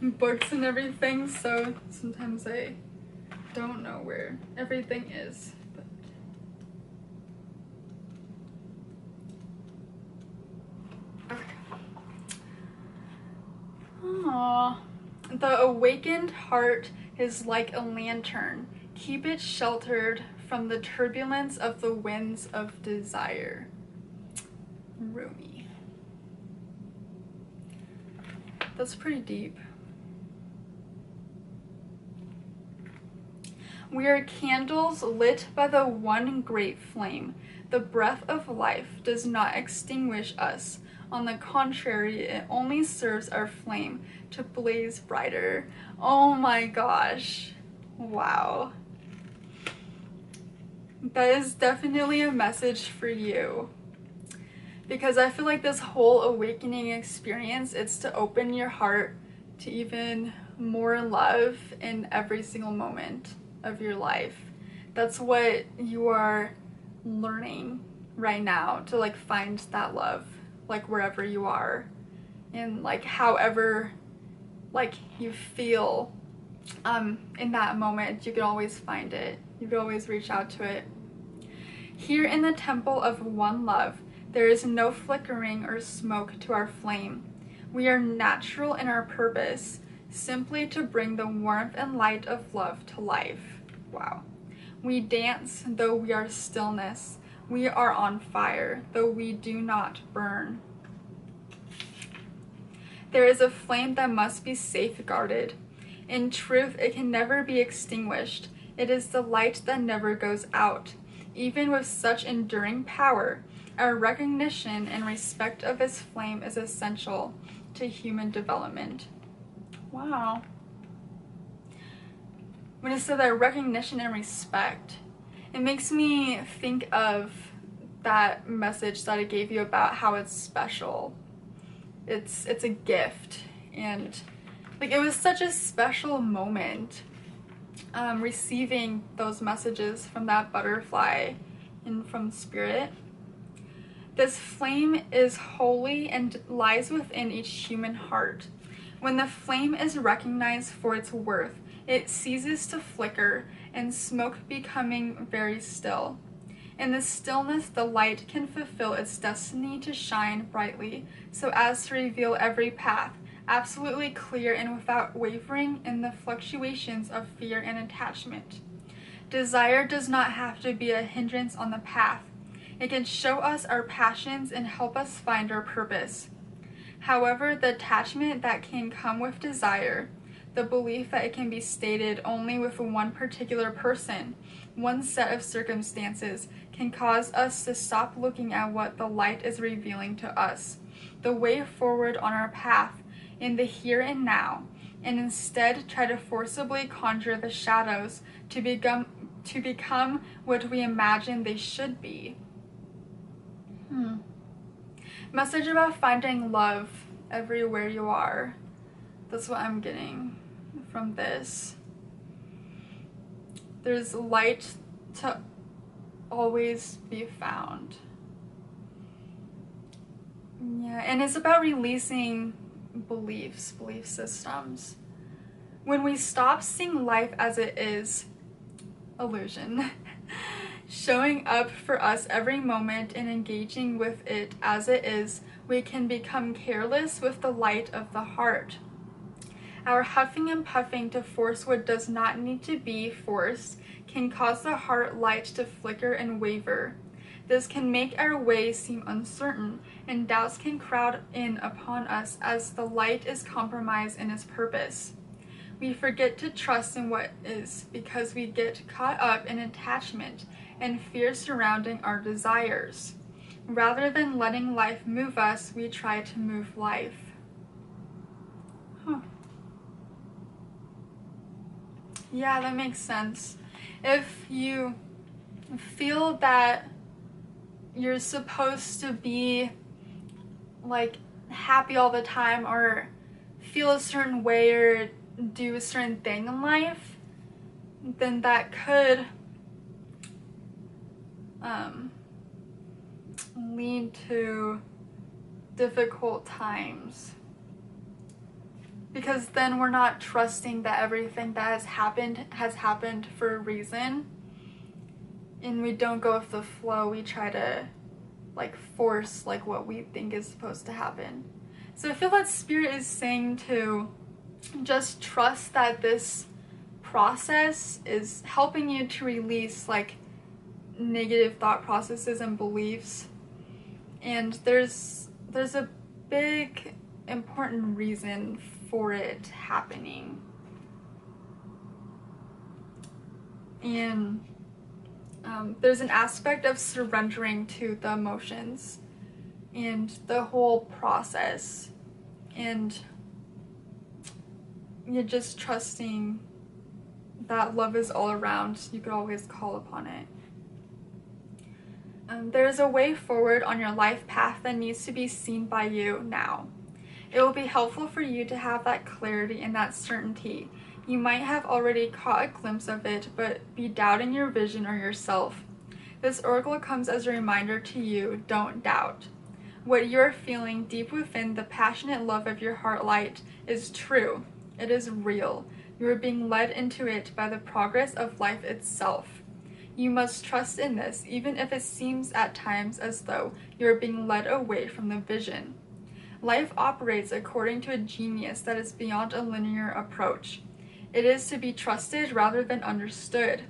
books and everything, so sometimes I don't know where everything is. But okay. Aww. The awakened heart is like a lantern. Keep it sheltered from the turbulence of the winds of desire. Rumi. That's pretty deep. We are candles lit by the one great flame. The breath of life does not extinguish us. On the contrary, it only serves our flame to blaze brighter. Oh my gosh. Wow. That is definitely a message for you. Because I feel like this whole awakening experience, it's to open your heart to even more love in every single moment of your life. That's what you are learning right now, to like find that love, like wherever you are, and like however like you feel in that moment, you can always find it. You can always reach out to it. Here in the temple of one love, there is no flickering or smoke to our flame. We are natural in our purpose, simply to bring the warmth and light of love to life. Wow. We dance, though we are stillness. We are on fire, though we do not burn. There is a flame that must be safeguarded. In truth, it can never be extinguished. It is the light that never goes out. Even with such enduring power, our recognition and respect of its flame is essential to human development. Wow. When it said that recognition and respect, it makes me think of that message that I gave you about how it's special. It's a gift, and like it was such a special moment receiving those messages from that butterfly and from Spirit. This flame is holy and lies within each human heart. When the flame is recognized for its worth, it ceases to flicker, and smoke becoming very still. In the stillness, the light can fulfill its destiny to shine brightly, so as to reveal every path, absolutely clear and without wavering in the fluctuations of fear and attachment. Desire does not have to be a hindrance on the path. It can show us our passions and help us find our purpose. However, the attachment that can come with desire, the belief that it can be stated only with one particular person, one set of circumstances, can cause us to stop looking at what the light is revealing to us, the way forward on our path, in the here and now, and instead try to forcibly conjure the shadows to become what we imagine they should be. Message about finding love everywhere you are. That's what I'm getting from this. There's light to always be found. Yeah, and it's about releasing belief systems. When we stop seeing life as it is, illusion, showing up for us every moment and engaging with it as it is, we can become careless with the light of the heart. Our huffing and puffing to force what does not need to be forced can cause the heart light to flicker and waver. This can make our way seem uncertain, and doubts can crowd in upon us as the light is compromised in its purpose. We forget to trust in what is because we get caught up in attachment and fear surrounding our desires. Rather than letting life move us, we try to move life. Yeah, that makes sense. If you feel that you're supposed to be like happy all the time or feel a certain way or do a certain thing in life, then that could lead to difficult times, because then we're not trusting that everything that has happened for a reason, and we don't go with the flow. We try to like force like what we think is supposed to happen. So I feel that Spirit is saying to just trust that this process is helping you to release like negative thought processes and beliefs. And there's a big important reason for it happening. And there's an aspect of surrendering to the emotions and the whole process, and you're just trusting that love is all around. You could always call upon it. There's a way forward on your life path that needs to be seen by you now. It will be helpful for you to have that clarity and that certainty. You might have already caught a glimpse of it, but be doubting your vision or yourself. This oracle comes as a reminder to you, don't doubt. What you're feeling deep within the passionate love of your heart light is true. It is real. You are being led into it by the progress of life itself. You must trust in this, even if it seems at times as though you are being led away from the vision. Life operates according to a genius that is beyond a linear approach. It is to be trusted rather than understood.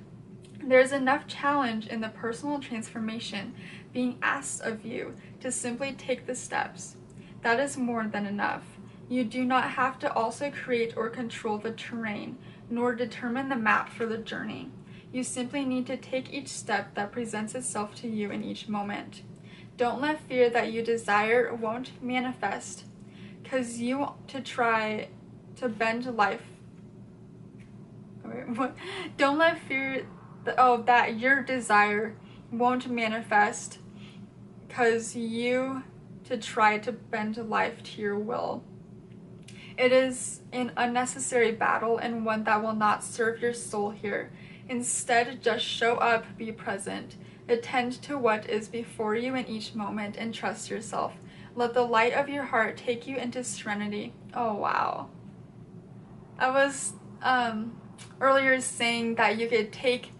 There is enough challenge in the personal transformation being asked of you to simply take the steps. That is more than enough. You do not have to also create or control the terrain, nor determine the map for the journey. You simply need to take each step that presents itself to you in each moment. Don't let fear that you desire won't manifest, because you want to try to bend life. Don't let fear that your desire won't manifest, because you to try to bend life to your will. It is an unnecessary battle and one that will not serve your soul here. Instead, just show up, be present, attend to what is before you in each moment, and trust yourself. Let the light of your heart take you into serenity. Oh, wow. I was earlier saying that you could take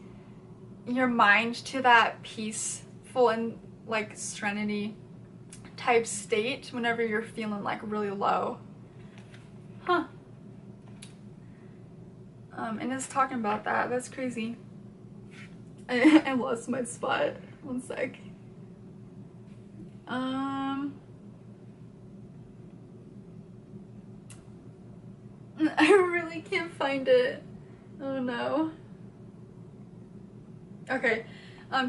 your mind to that peaceful and like serenity type state whenever you're feeling like really low. Huh. And it's talking about that. That's crazy. I lost my spot. One sec. I really can't find it. Oh no. Okay.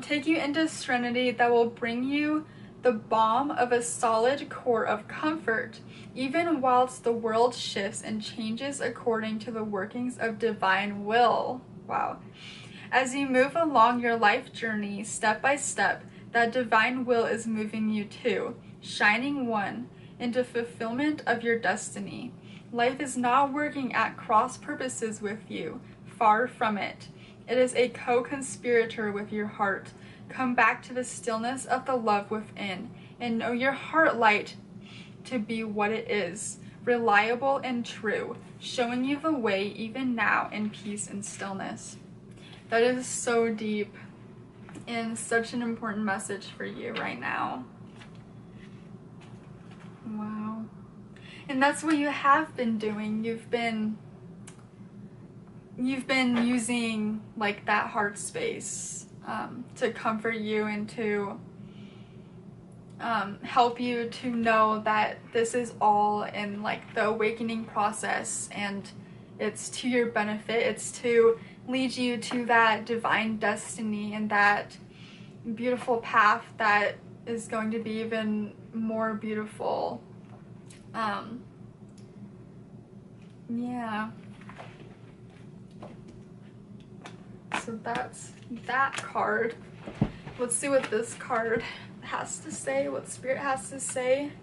Take you into serenity that will bring you the balm of a solid core of comfort, even whilst the world shifts and changes according to the workings of divine will. Wow. As you move along your life journey, step by step, that divine will is moving you to, shining one, into fulfillment of your destiny. Life is not working at cross purposes with you. Far from it. It is a co-conspirator with your heart. Come back to the stillness of the love within, and know your heart light to be what it is, reliable and true, showing you the way even now in peace and stillness. That is so deep and such an important message for you right now. Wow. And that's what you have been doing. You've been using like that heart space to comfort you and to help you to know that this is all in like the awakening process, and it's to your benefit. It's to lead you to that divine destiny and that beautiful path that is going to be even more beautiful. Yeah. So that's that card. Let's see what this card has to say, what Spirit has to say.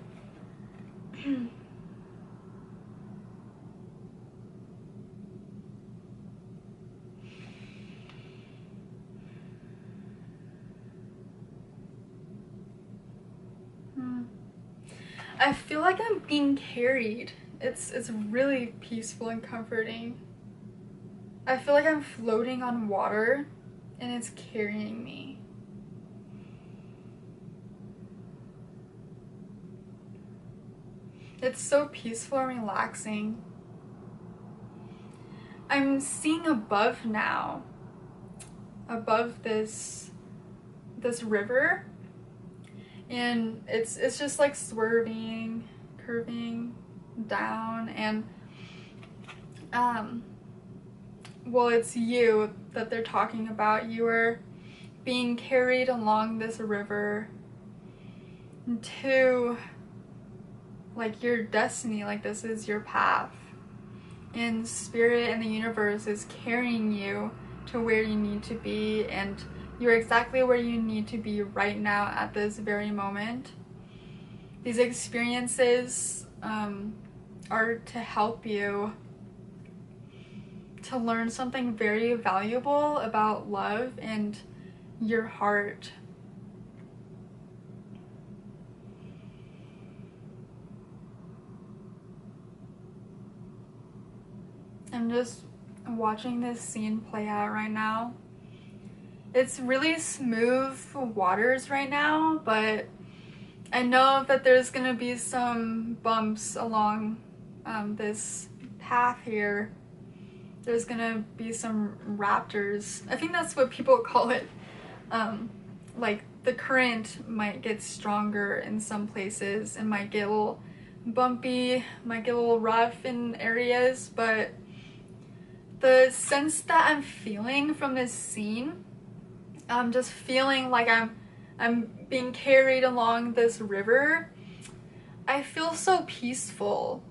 I feel like I'm being carried. It's really peaceful and comforting. I feel like I'm floating on water and it's carrying me. It's so peaceful and relaxing. I'm seeing above now, above this river, and it's just like swerving, curving down, and well, it's you that they're talking about. You are being carried along this river to like your destiny, like this is your path. And Spirit and the universe is carrying you to where you need to be, and you're exactly where you need to be right now at this very moment. These experiences are to help you to learn something very valuable about love and your heart. I'm just watching this scene play out right now. It's really smooth waters right now, but I know that there's gonna be some bumps along this path here. There's gonna be some raptors. I think that's what people call it. Like the current might get stronger in some places and might get a little bumpy, might get a little rough in areas, but the sense that I'm feeling from this scene, I'm just feeling like I'm being carried along this river. I feel so peaceful.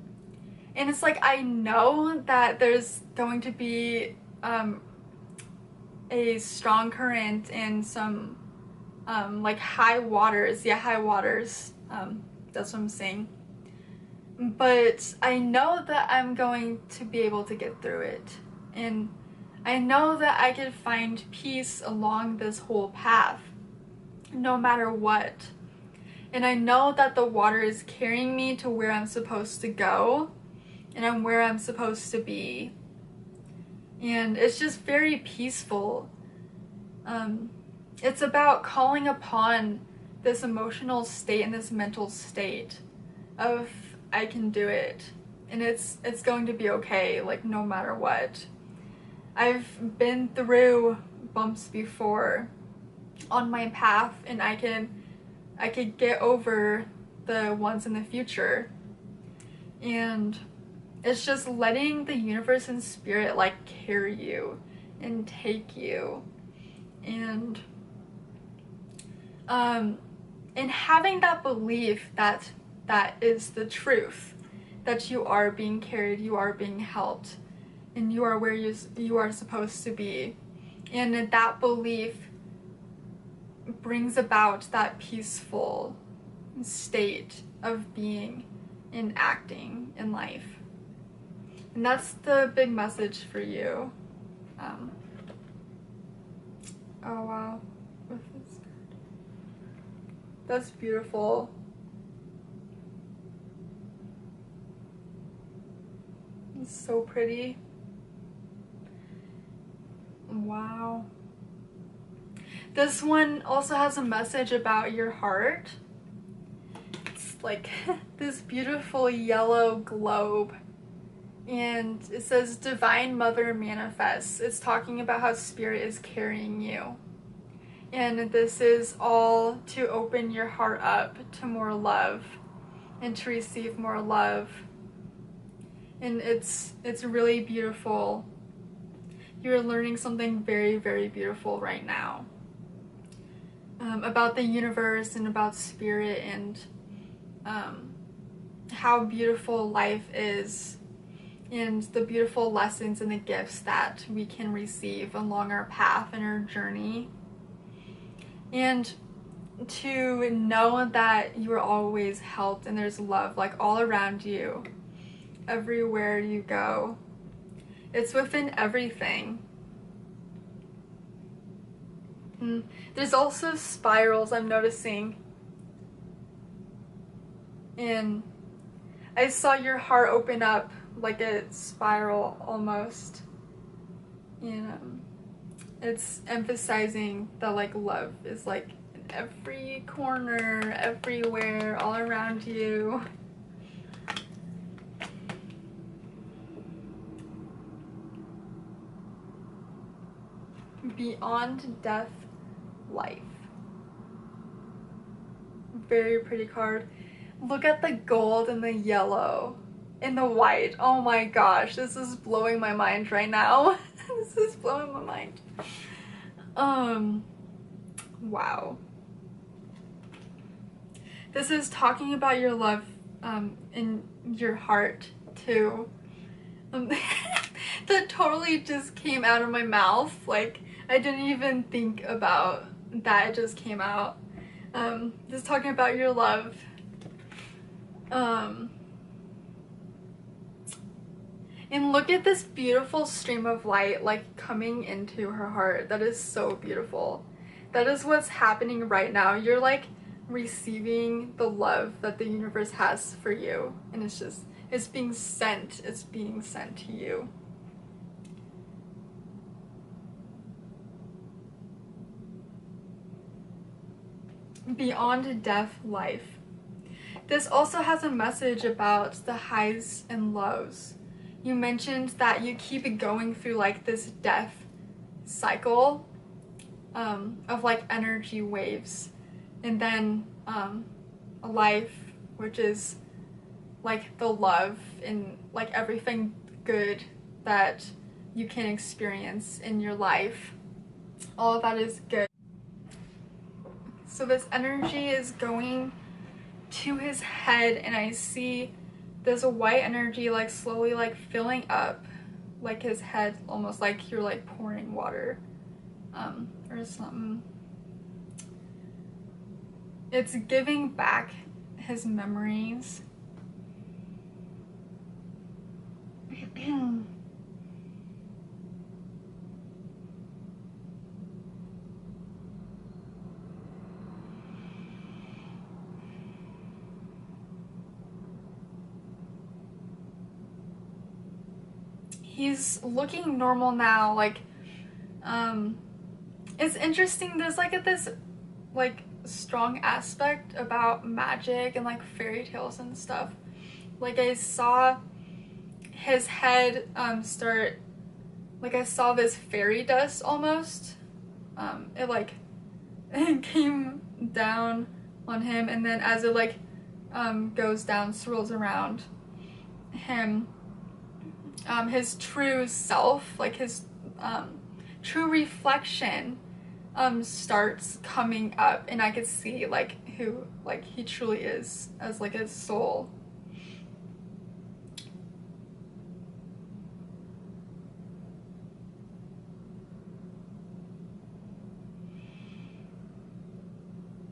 And it's like I know that there's going to be a strong current and some like high waters. Yeah, high waters. That's what I'm saying. But I know that I'm going to be able to get through it. And I know that I can find peace along this whole path, no matter what. And I know that the water is carrying me to where I'm supposed to go, and I'm where I'm supposed to be. And it's just very peaceful. It's about calling upon this emotional state and this mental state of I can do it. and it's going to be okay, like no matter what. I've been through bumps before on my path, and I could get over the ones in the future. And it's just letting the universe and spirit like carry you and take you, and having that belief that that is the truth, that you are being carried, you are being helped, and you are where you are supposed to be. And that belief brings about that peaceful state of being and acting in life. And that's the big message for you. Oh wow, that's beautiful. It's so pretty. Wow. This one also has a message about your heart. It's like this beautiful yellow globe, and it says Divine Mother Manifests. It's talking about how spirit is carrying you, and this is all to open your heart up to more love and to receive more love. And it's really beautiful. You're learning something very, very beautiful right now, about the universe and about spirit, and how beautiful life is, and the beautiful lessons and the gifts that we can receive along our path and our journey. And to know that you are always helped and there's love like all around you, everywhere you go. It's within everything. There's also spirals I'm noticing. And I saw your heart open up like a spiral almost. And it's emphasizing that like love is like in every corner, everywhere, all around you. Beyond death, life. Very pretty card. Look at the gold and the yellow and the white. Oh my gosh, this is blowing my mind right now. This is blowing my mind. Wow. This is talking about your love in your heart too. That totally just came out of my mouth. Like, I didn't even think about that, it just came out. Just talking about your love. And look at this beautiful stream of light like coming into her heart. That is so beautiful. That is what's happening right now. You're like receiving the love that the universe has for you, and it's being sent to you. Beyond death, life. This also has a message about the highs and lows. You mentioned that you keep going through like this death cycle of like energy waves, and then a life, which is like the love and like everything good that you can experience in your life. All of that is good. So this energy is going to his head, and I see this white energy like slowly like filling up like his head, almost like you're like pouring water or something. It's giving back his memories. He's looking normal now. Like, it's interesting, there's like this like strong aspect about magic and like fairy tales and stuff. Like, I saw his head start, like I saw this fairy dust almost. It like it came down on him, and then as it like goes down, swirls around him, his true self, like his true reflection starts coming up, and I could see like who like he truly is as like his soul.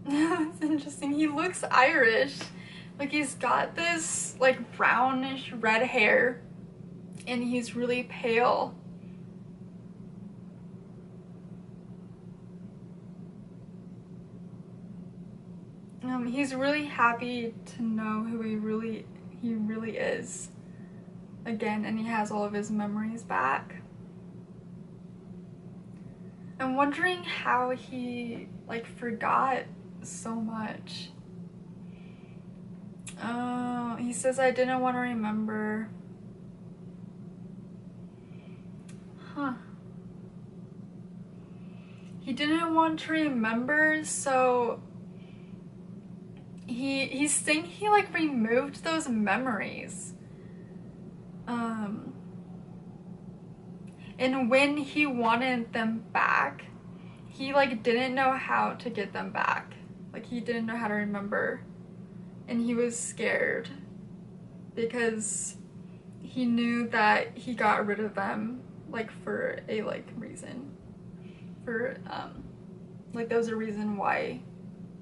It's interesting. He looks Irish. Like he's got this like brownish red hair, and he's really pale. He's really happy to know who he really is again, and he has all of his memories back. I'm wondering how he like forgot so much. He says, I didn't want to remember. Huh. He didn't want to remember, so he's saying he like removed those memories. And when he wanted them back, he like didn't know how to get them back. Like he didn't know how to remember, and he was scared because he knew that he got rid of them like for a like reason, for like there was a reason why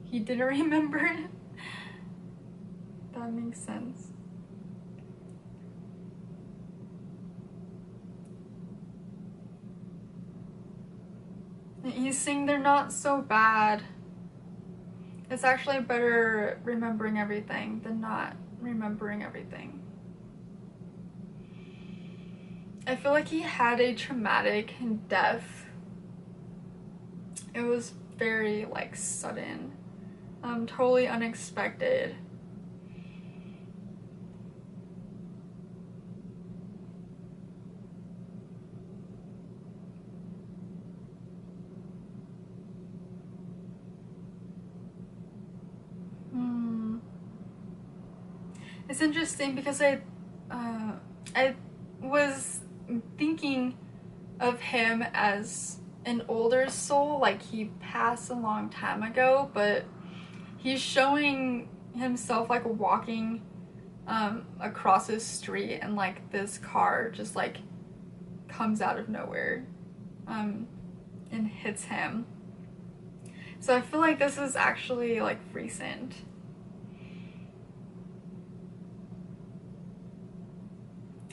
he didn't remember. That makes sense. He's saying they're not so bad. It's actually better remembering everything than not remembering everything. I feel like he had a traumatic death. It was very like sudden, totally unexpected. It's interesting because I was thinking of him as an older soul, like he passed a long time ago, but he's showing himself like walking across his street, and like this car just like comes out of nowhere and hits him. So I feel like this is actually like recent.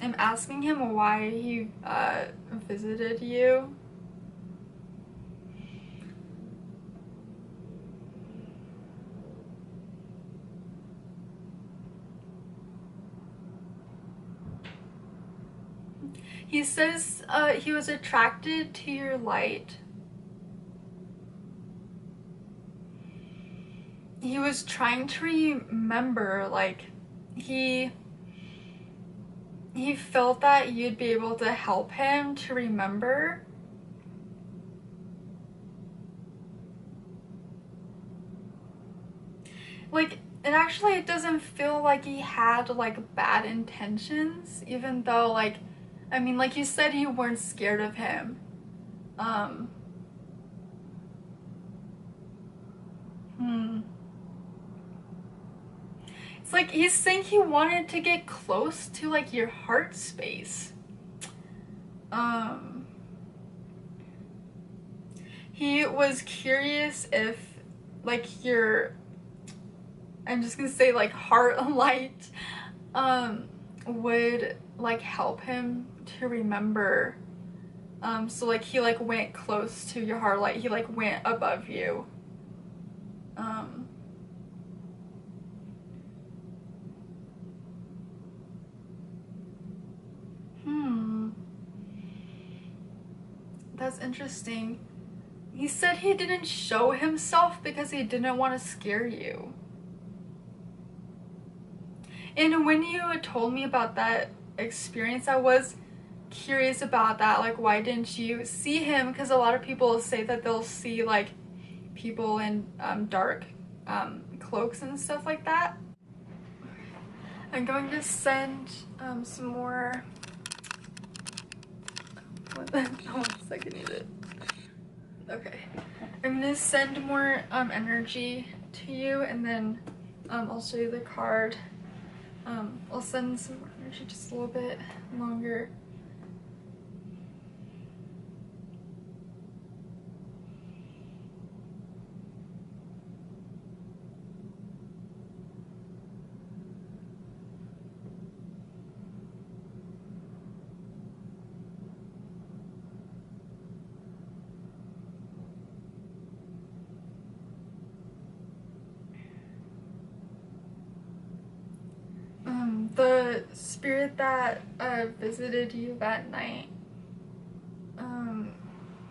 I'm asking him why he visited you. He says he was attracted to your light. He was trying to remember, like he felt that you'd be able to help him to remember. Like, it doesn't feel like he had like bad intentions, even though like, I mean, like you said, you weren't scared of him. It's like he's saying he wanted to get close to like your heart space. He was curious if like your, I'm just gonna say like heart light would like help him to remember. So like he like went close to your heart light, he like went above you. That's interesting. He said he didn't show himself because he didn't want to scare you. And when you told me about that, experience. I was curious about that, like why didn't you see him? Because a lot of people say that they'll see like people in dark cloaks and stuff like that. I'm going to send some more. One second, need it. Okay, I'm gonna send more energy to you, and then I'll show you the card. I'll send some more energy just a little bit longer. The spirit that visited you that night,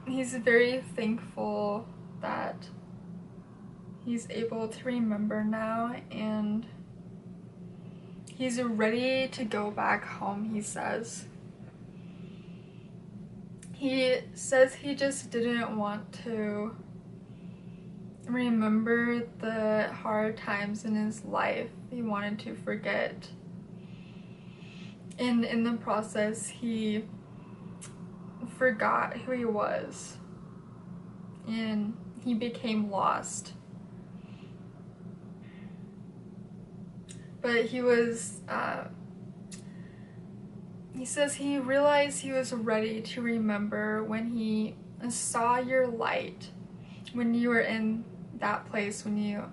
he's very thankful that he's able to remember now, and he's ready to go back home, he says. He says he just didn't want to remember the hard times in his life. He wanted to forget. And in the process, he forgot who he was. And he became lost. But he was, he says he realized he was ready to remember when he saw your light, when you were in that place, when you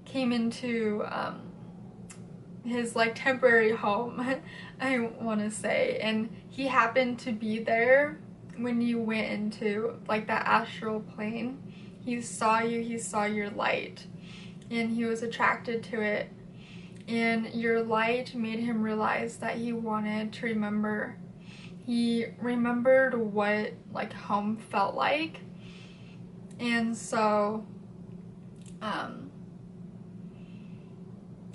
came into his like temporary home, I want to say, and he happened to be there when you went into like that astral plane. He saw you, he saw your light, and he was attracted to it, and your light made him realize that he wanted to remember. He remembered what like home felt like, and so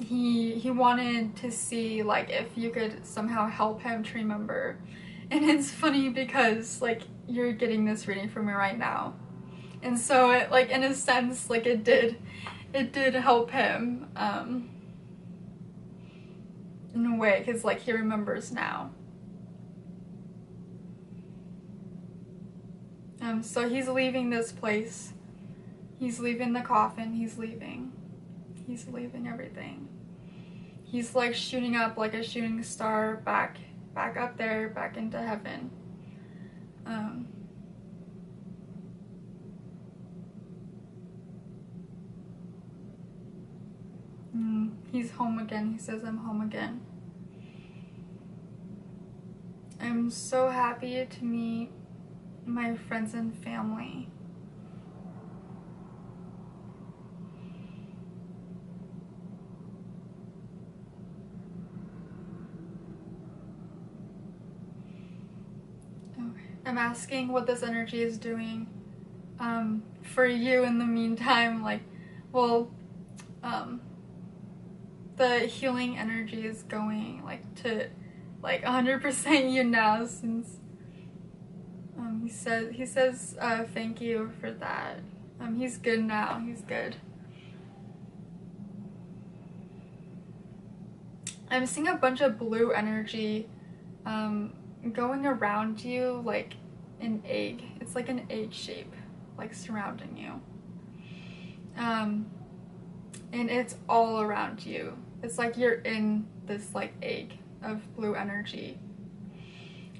he wanted to see like if you could somehow help him to remember. And it's funny because like you're getting this reading from me right now, and so it like in a sense like it did help him in a way, because like he remembers now. So he's leaving this place, he's leaving the coffin, he's leaving everything. He's like shooting up like a shooting star back up there, back into heaven. He's home again. He says, I'm home again. I'm so happy to meet my friends and family. I'm asking what this energy is doing for you in the meantime. Like, well, the healing energy is going like to like 100% you now, since he says thank you for that. He's good now. He's good. I'm seeing a bunch of blue energy going around you like an egg. It's like an egg shape, like surrounding you. And it's all around you. It's like you're in this like egg of blue energy.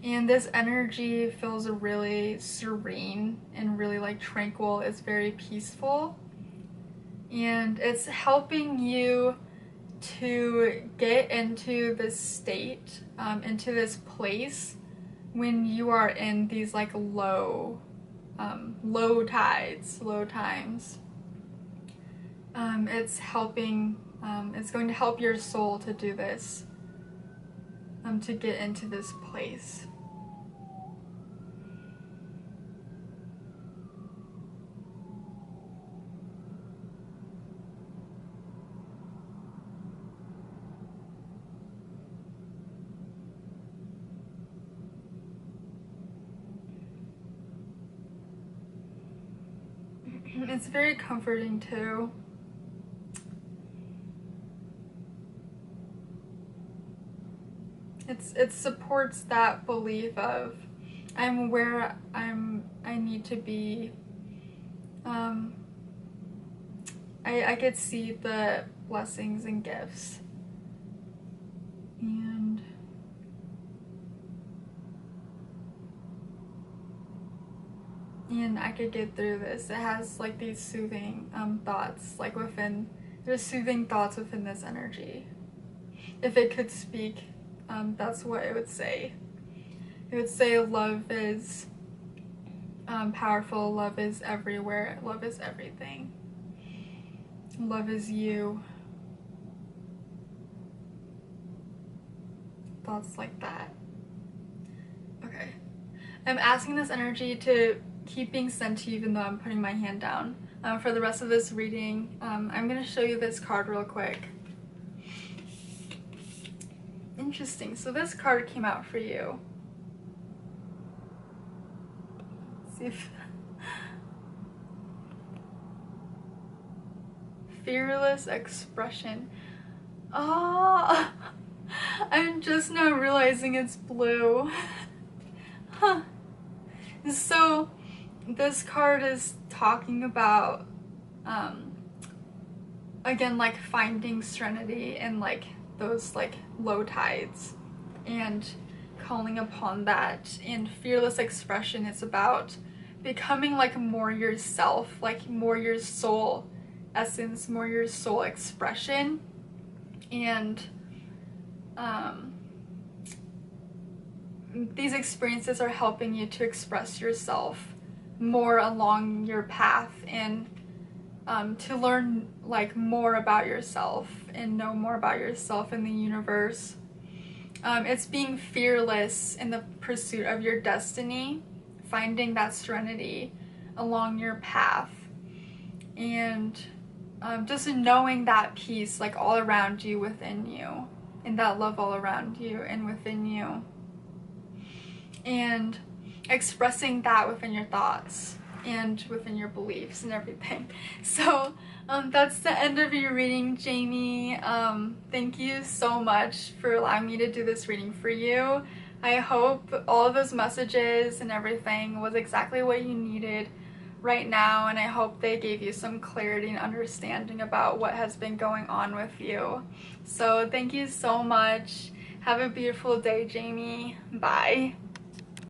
And this energy feels really serene and really like tranquil. It's very peaceful. And it's helping you to get into this state, into this place when you are in these like low times. It's helping, it's going to help your soul to do this, to get into this place. It's very comforting too. It supports that belief of I'm where I need to be. I could see the blessings and gifts, and I could get through this. It has like these soothing thoughts, like there's soothing thoughts within this energy. If it could speak, that's what it would say. It would say love is powerful, love is everywhere, love is everything. Love is you. Thoughts like that. Okay. I'm asking this energy to keep being sent to you even though I'm putting my hand down. For the rest of this reading, I'm going to show you this card real quick. Interesting. So this card came out for you. Let's see if... Fearless expression. Oh, I'm just now realizing it's blue. Huh. So this card is talking about again, like finding serenity in like those like low tides and calling upon that. And fearless expression is about becoming like more yourself, like more your soul essence, more your soul expression. And these experiences are helping you to express yourself more along your path, and to learn like more about yourself and know more about yourself in the universe. It's being fearless in the pursuit of your destiny, finding that serenity along your path, and just knowing that peace like all around you, within you, and that love all around you and within you, and expressing that within your thoughts and within your beliefs and everything. So that's the end of your reading, Jamie. Thank you so much for allowing me to do this reading for you. I hope all of those messages and everything was exactly what you needed right now, and I hope they gave you some clarity and understanding about what has been going on with you. So thank you so much. Have a beautiful day, Jamie. Bye.